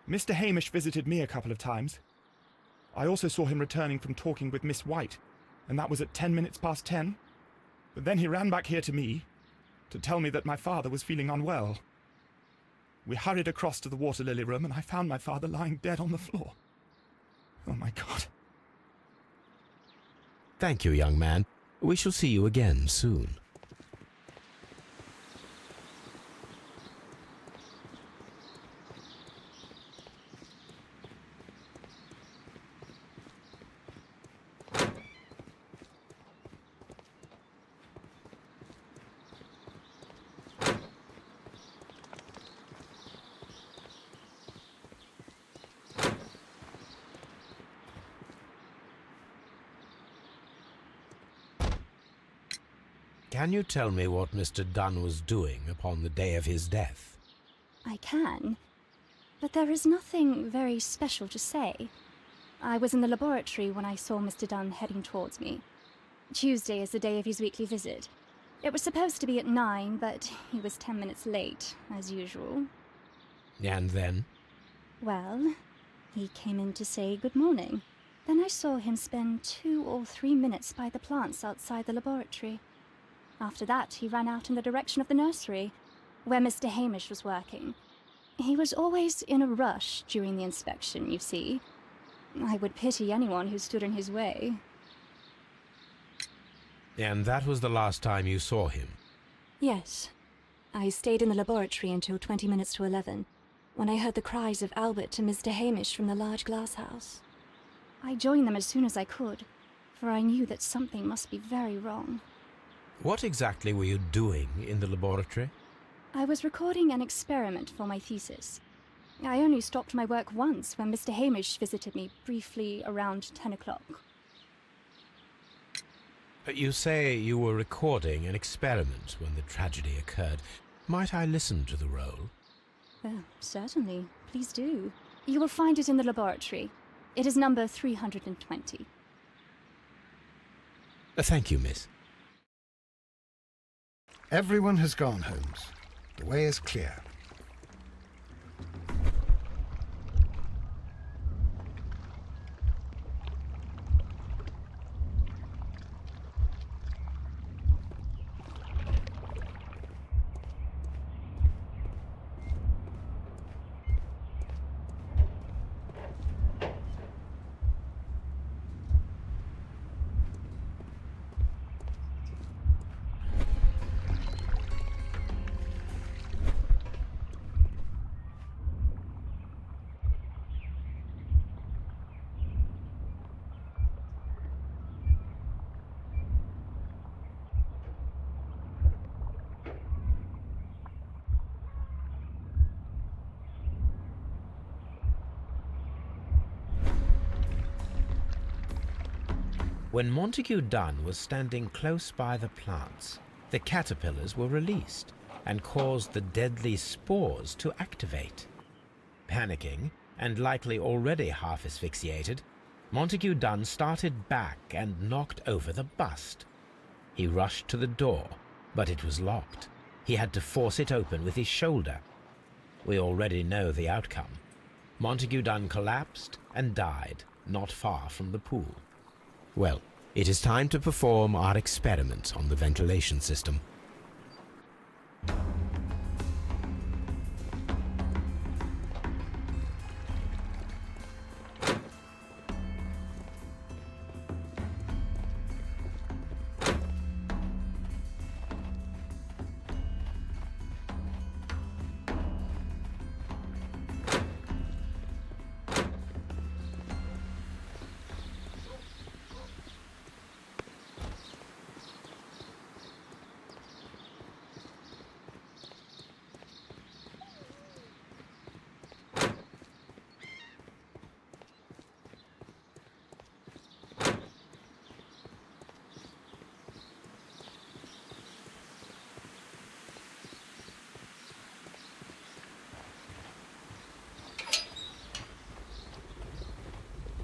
Mr. Hamish visited me a couple of times. I also saw him returning from talking with Miss White, and that was at 10 minutes past 10. But then he ran back here to me to tell me that my father was feeling unwell. We hurried across to the water lily room, and I found my father lying dead on the floor. Oh, my God. Thank you, young man. We shall see you again soon. Can you tell me what Mr. Dunn was doing upon the day of his death? I can, but there is nothing very special to say. I was in the laboratory when I saw Mr. Dunn heading towards me. Tuesday is the day of his weekly visit. It was supposed to be at 9, but he was 10 minutes late, as usual. And then? Well, he came in to say good morning. Then I saw him spend 2 or 3 minutes by the plants outside the laboratory. After that, he ran out in the direction of the nursery, where Mr. Hamish was working. He was always in a rush during the inspection, you see. I would pity anyone who stood in his way. And that was the last time you saw him? Yes. I stayed in the laboratory until 20 minutes to 11, when I heard the cries of Albert and Mr. Hamish from the large glass house. I joined them as soon as I could, for I knew that something must be very wrong. What exactly were you doing in the laboratory? I was recording an experiment for my thesis. I only stopped my work once when Mr. Hamish visited me briefly around 10 o'clock. You say you were recording an experiment when the tragedy occurred. Might I listen to the roll? Certainly. Please do. You will find it in the laboratory. It is number 320. Thank you, miss. Everyone has gone, Holmes. The way is clear. When Montague Dunn was standing close by the plants, the caterpillars were released and caused the deadly spores to activate. Panicking, and likely already half asphyxiated, Montague Dunn started back and knocked over the bust. He rushed to the door, but it was locked. He had to force it open with his shoulder. We already know the outcome. Montague Dunn collapsed and died not far from the pool. Well, it is time to perform our experiment on the ventilation system.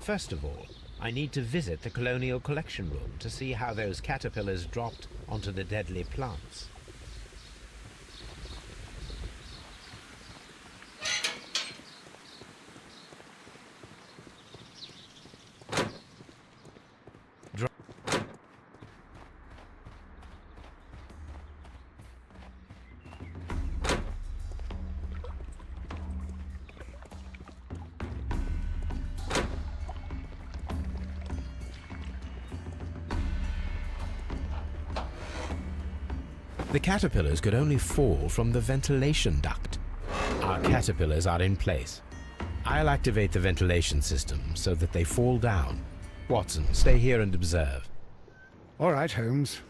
First of all, I need to visit the Colonial Collection Room to see how those caterpillars dropped onto the deadly plants. The caterpillars could only fall from the ventilation duct. Our caterpillars are in place. I'll activate the ventilation system so that they fall down. Watson, stay here and observe. All right, Holmes.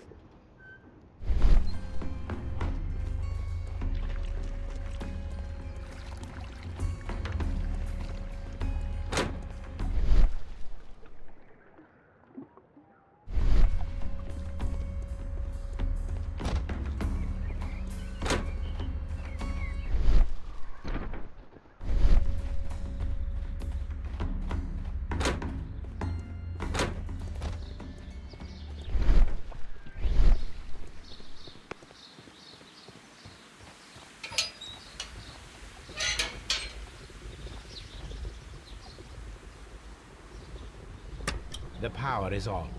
The power is on.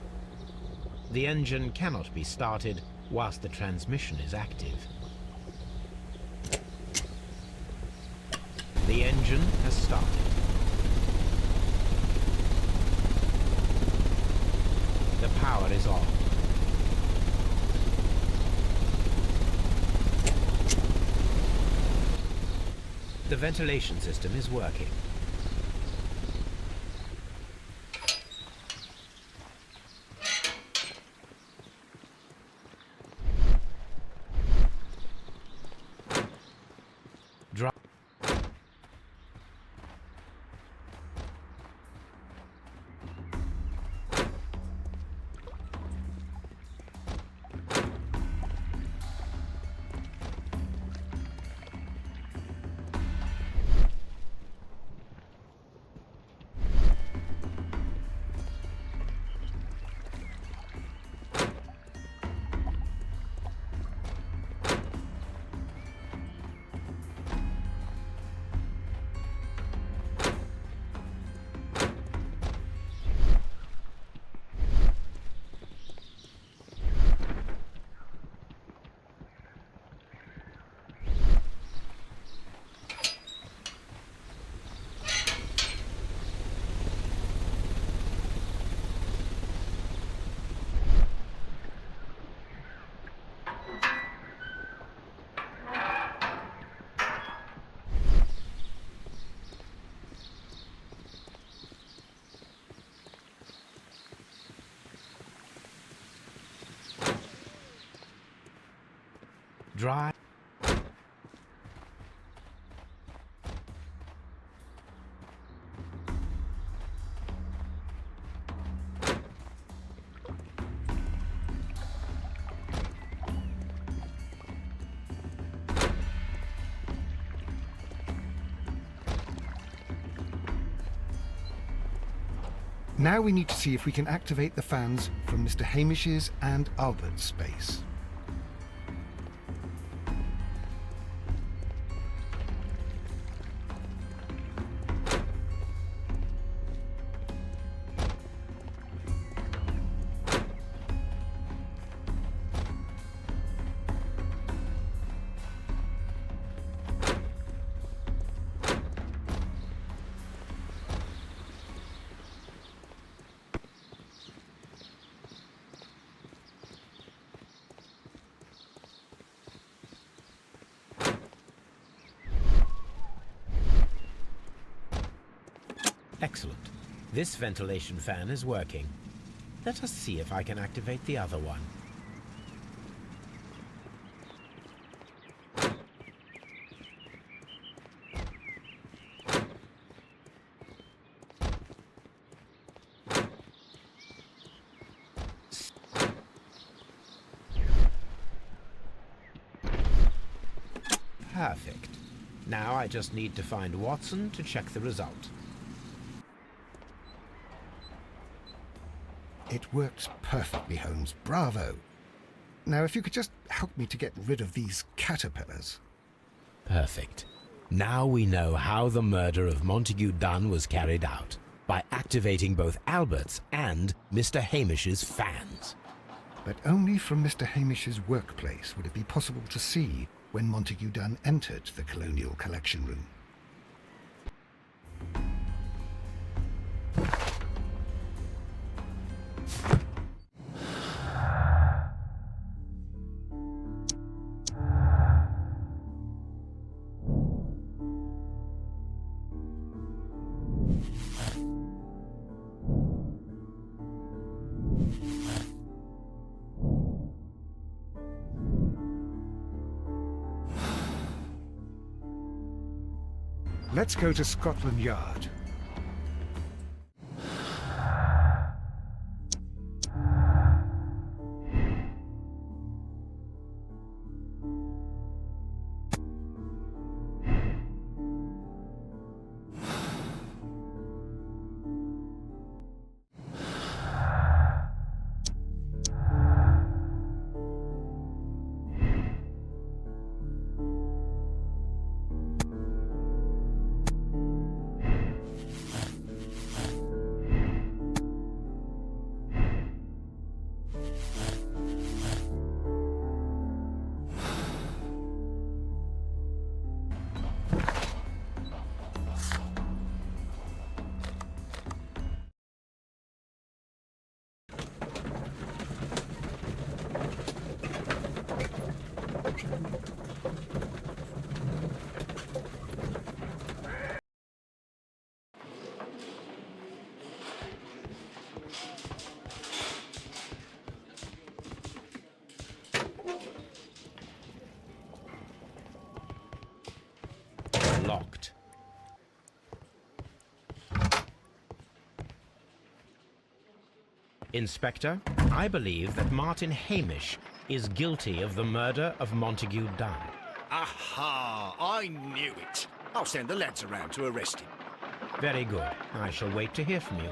The engine cannot be started whilst the transmission is active. The engine has started. The power is on. The ventilation system is working. Dry. Now we need to see if we can activate the fans from Mr. Hamish's and Albert's space. Excellent. This ventilation fan is working. Let us see if I can activate the other one. Perfect. Now I just need to find Watson to check the result. It works perfectly, Holmes. Bravo. Now, if you could just help me to get rid of these caterpillars. Perfect. Now we know how the murder of Montague Dunn was carried out, by activating both Albert's and Mr. Hamish's fans. But only from Mr. Hamish's workplace would it be possible to see when Montague Dunn entered the Colonial Collection Room. Let's go to Scotland Yard. locked. Inspector, I believe that Martin Hamish is guilty of the murder of Montague Dunn. Aha! I knew it. I'll send the lads around to arrest him. Very good. I shall wait to hear from you.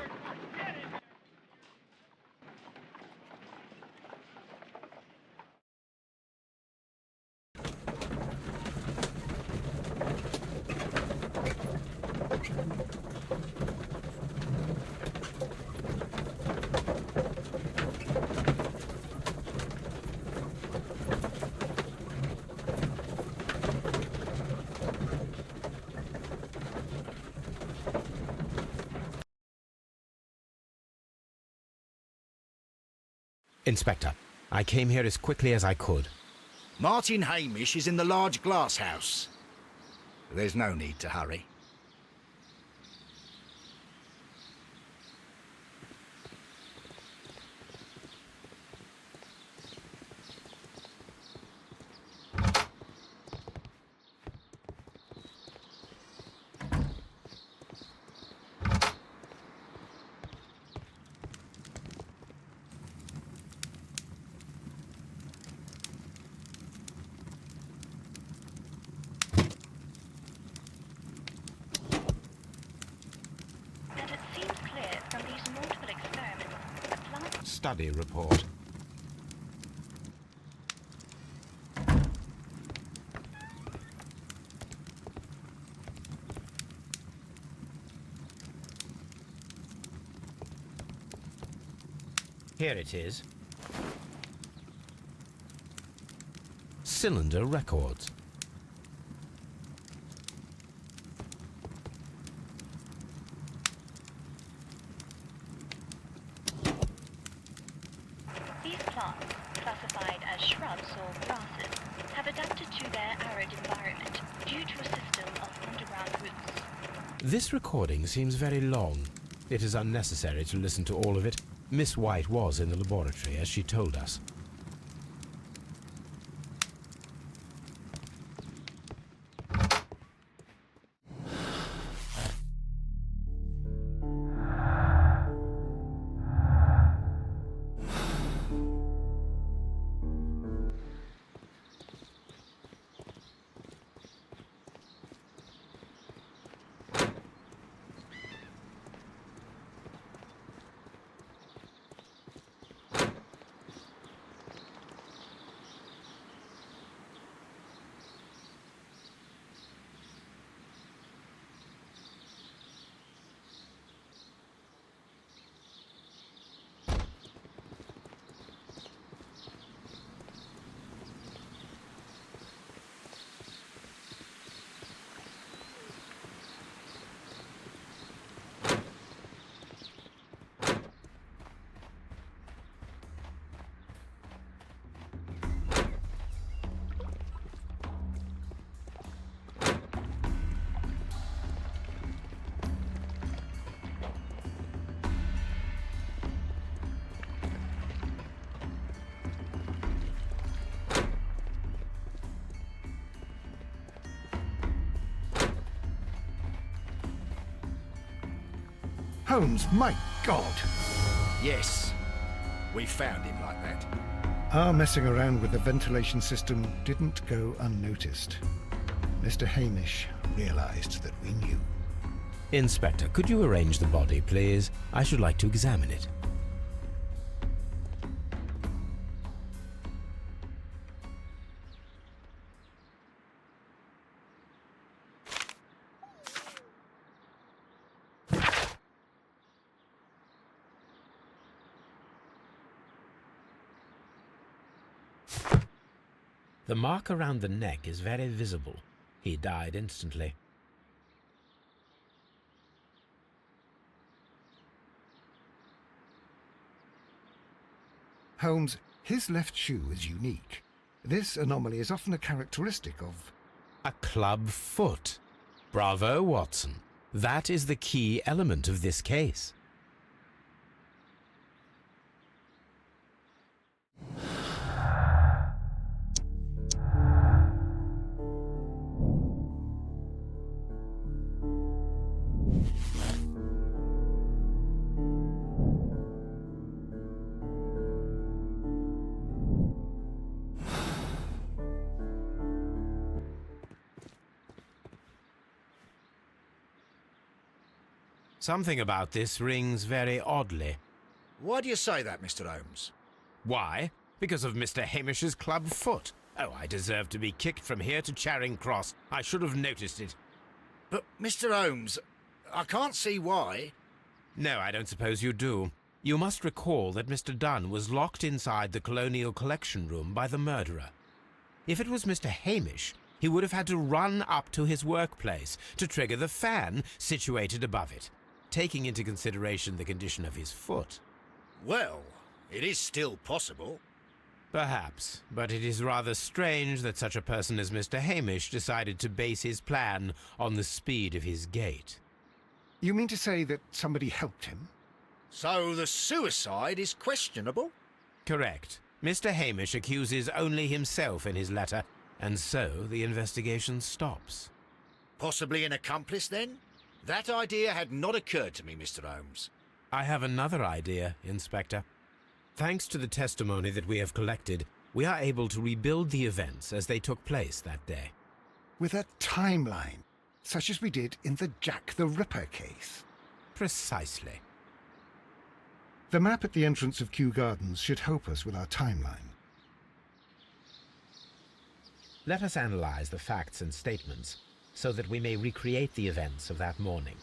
Inspector, I came here as quickly as I could. Martin Hamish is in the large glass house. There's no need to hurry. Study report. Here it is. Cylinder records. These plants, classified as shrubs or grasses, have adapted to their arid environment due to a system of underground roots. This recording seems very long. It is unnecessary to listen to all of it. Miss White was in the laboratory, as she told us. Holmes, my God! Yes, we found him like that. Our messing around with the ventilation system didn't go unnoticed. Mr. Hamish realized that we knew. Inspector, could you arrange the body, please? I should like to examine it. The mark around the neck is very visible. He died instantly. Holmes, his left shoe is unique. This anomaly is often a characteristic of... A club foot. Bravo, Watson. That is the key element of this case. Something about this rings very oddly. Why do you say that, Mr. Holmes? Why? Because of Mr. Hamish's club foot. Oh, I deserve to be kicked from here to Charing Cross. I should have noticed it. But, Mr. Holmes, I can't see why. No, I don't suppose you do. You must recall that Mr. Dunn was locked inside the Colonial Collection Room by the murderer. If it was Mr. Hamish, he would have had to run up to his workplace to trigger the fan situated above it, taking into consideration the condition of his foot. Well, it is still possible. Perhaps, but it is rather strange that such a person as Mr. Hamish decided to base his plan on the speed of his gait. You mean to say that somebody helped him? So the suicide is questionable? Correct. Mr. Hamish accuses only himself in his letter, and so the investigation stops. Possibly an accomplice, then? That idea had not occurred to me, Mr. Holmes. I have another idea, Inspector. Thanks to the testimony that we have collected, we are able to rebuild the events as they took place that day. With a timeline, such as we did in the Jack the Ripper case. Precisely. The map at the entrance of Kew Gardens should help us with our timeline. Let us analyze the facts and statements so that we may recreate the events of that morning.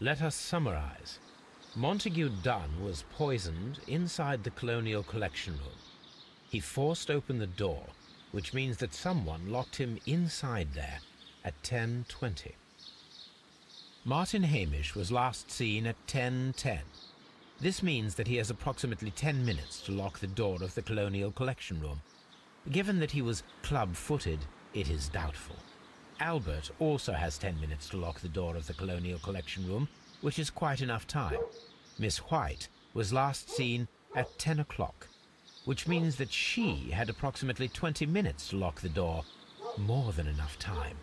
let us summarize. Montague Dunn was poisoned inside the Colonial Collection Room. He forced open the door, which means that someone locked him inside there at 10:20. Martin Hamish was last seen at 10:10. This means that he has approximately 10 minutes to lock the door of the Colonial Collection Room. Given that he was club-footed, it is doubtful. Albert also has 10 minutes to lock the door of the Colonial Collection Room, which is quite enough time. Miss White was last seen at 10 o'clock, which means that she had approximately 20 minutes to lock the door. More than enough time.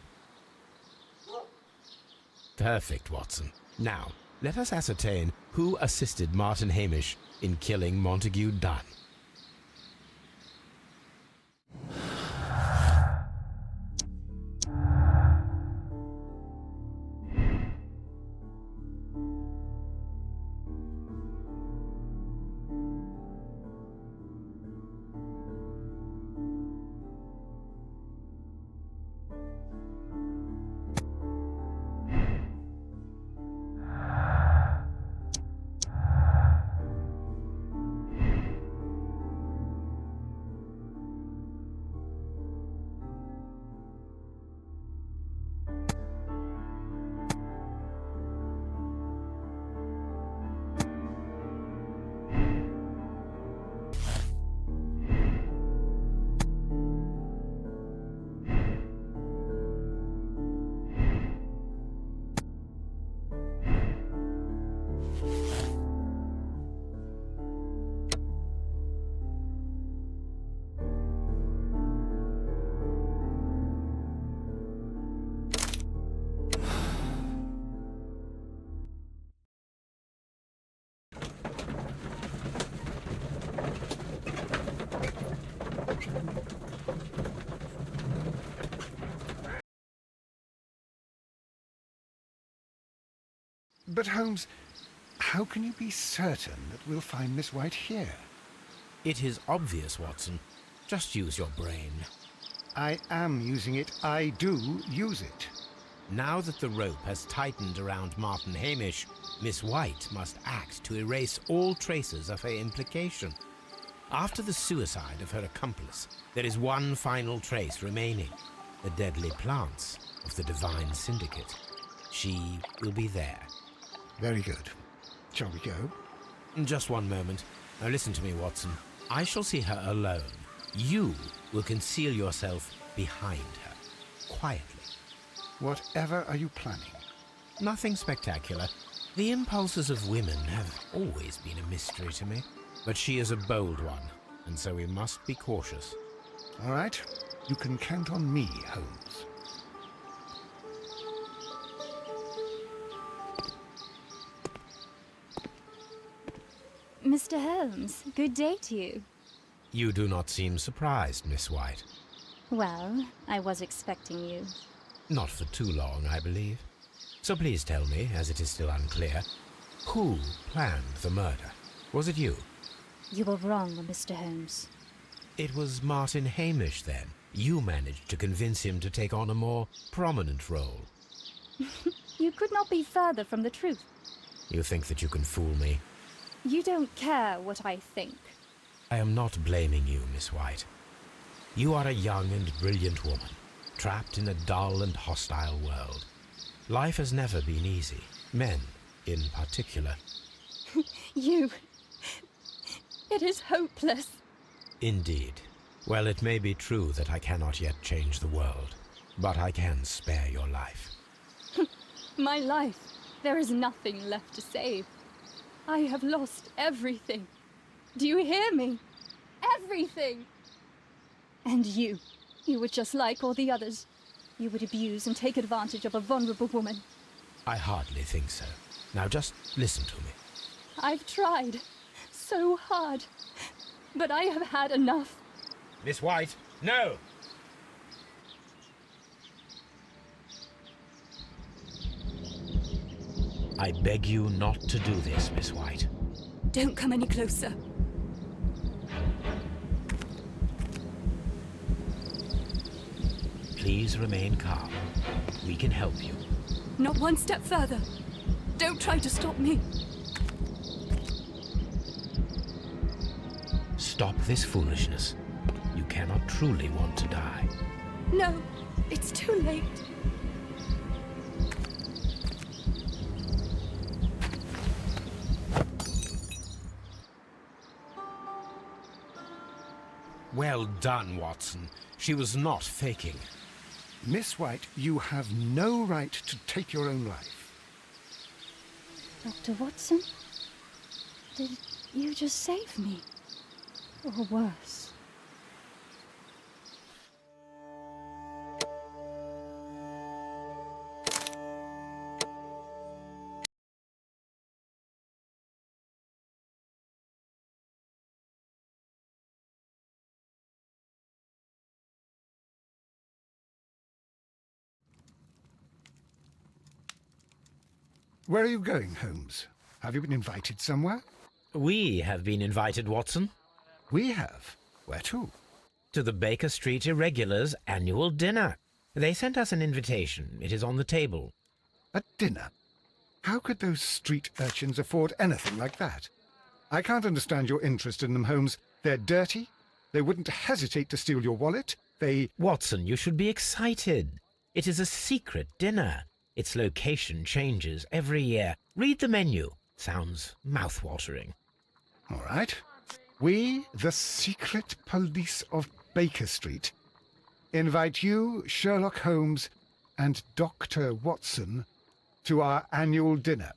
Perfect, Watson. Now, let us ascertain who assisted Martin Hamish in killing Montague Dunn. But Holmes, how can you be certain that we'll find Miss White here? It is obvious, Watson. Just use your brain. I am using it. I do use it. Now that the rope has tightened around Martin Hamish, Miss White must act to erase all traces of her implication. After the suicide of her accomplice, there is one final trace remaining, the deadly plants of the Divine Syndicate. She will be there. Very good. Shall we go? Just one moment. Now listen to me, Watson. I shall see her alone. You will conceal yourself behind her, quietly. Whatever are you planning? Nothing spectacular. The impulses of women have always been a mystery to me. But she is a bold one, and so we must be cautious. All right. You can count on me, Holmes. Mr. Holmes, good day to you. You do not seem surprised, Miss White. Well, I was expecting you. Not for too long, I believe. So please tell me, as it is still unclear, who planned the murder? Was it you? You were wrong, Mr. Holmes. It was Martin Hamish, then. You managed to convince him to take on a more prominent role. You could not be further from the truth. You think that you can fool me? You don't care what I think. I am not blaming you, Miss White. You are a young and brilliant woman, trapped in a dull and hostile world. Life has never been easy, men in particular. You... It is hopeless. Indeed. Well, it may be true that I cannot yet change the world, but I can spare your life. My life. There is nothing left to save. I have lost everything. Do you hear me? Everything! And you were just like all the others. You would abuse and take advantage of a vulnerable woman. I hardly think so. Now just listen to me. I've tried so hard, but I have had enough. Miss White, no! I beg you not to do this, Miss White. Don't come any closer. Please remain calm. We can help you. Not one step further. Don't try to stop me. Stop this foolishness. You cannot truly want to die. No, it's too late. Well done, Watson. She was not faking. Miss White, you have no right to take your own life. Dr. Watson? Did you just save me? Or worse? Where are you going, Holmes? Have you been invited somewhere? We have been invited, Watson. We have. Where to? To the Baker Street Irregulars' annual dinner. They sent us an invitation. It is on the table. A dinner? How could those street urchins afford anything like that? I can't understand your interest in them, Holmes. They're dirty. They wouldn't hesitate to steal your wallet. Watson, you should be excited. It is a secret dinner. Its location changes every year. Read the menu. Sounds mouth-watering. All right. We, the secret police of Baker Street, invite you, Sherlock Holmes, and Dr. Watson to our annual dinner.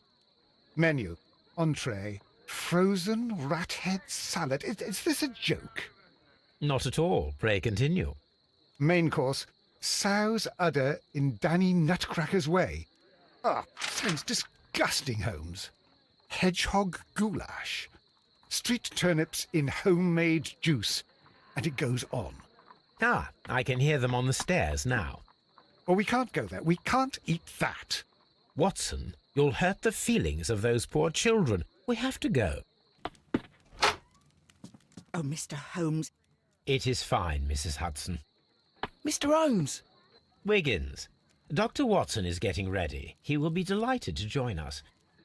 Menu, entree, frozen rat head salad. Is this a joke? Not at all. Pray continue. Main course, sow's udder in Danny Nutcracker's way. Sounds disgusting, Holmes. Hedgehog goulash. Street turnips in homemade juice. And it goes on. I can hear them on the stairs now. Oh, we can't go there. We can't eat that. Watson, you'll hurt the feelings of those poor children. We have to go. Oh, Mr. Holmes. It is fine, Mrs. Hudson. Mr. Holmes! Wiggins, Dr. Watson is getting ready. He will be delighted to join us.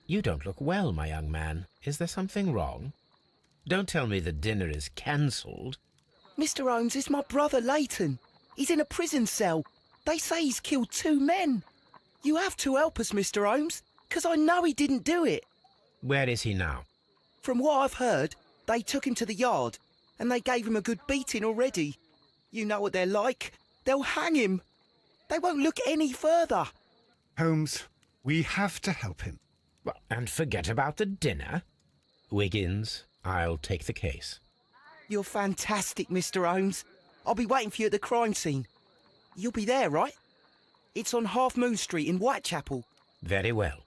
You don't look well, my young man. Is there something wrong? Don't tell me the dinner is cancelled. Mr. Holmes, it's my brother Leighton. He's in a prison cell. They say he's killed 2 men. You have to help us, Mr. Holmes, 'cause I know he didn't do it. Where is he now? From what I've heard, they took him to the yard, and they gave him a good beating already. You know what they're like. They'll hang him. They won't look any further. Holmes, we have to help him. Well, and forget about the dinner. Wiggins, I'll take the case. You're fantastic, Mr. Holmes. I'll be waiting for you at the crime scene. You'll be there, right? It's on Half Moon Street in Whitechapel. Very well.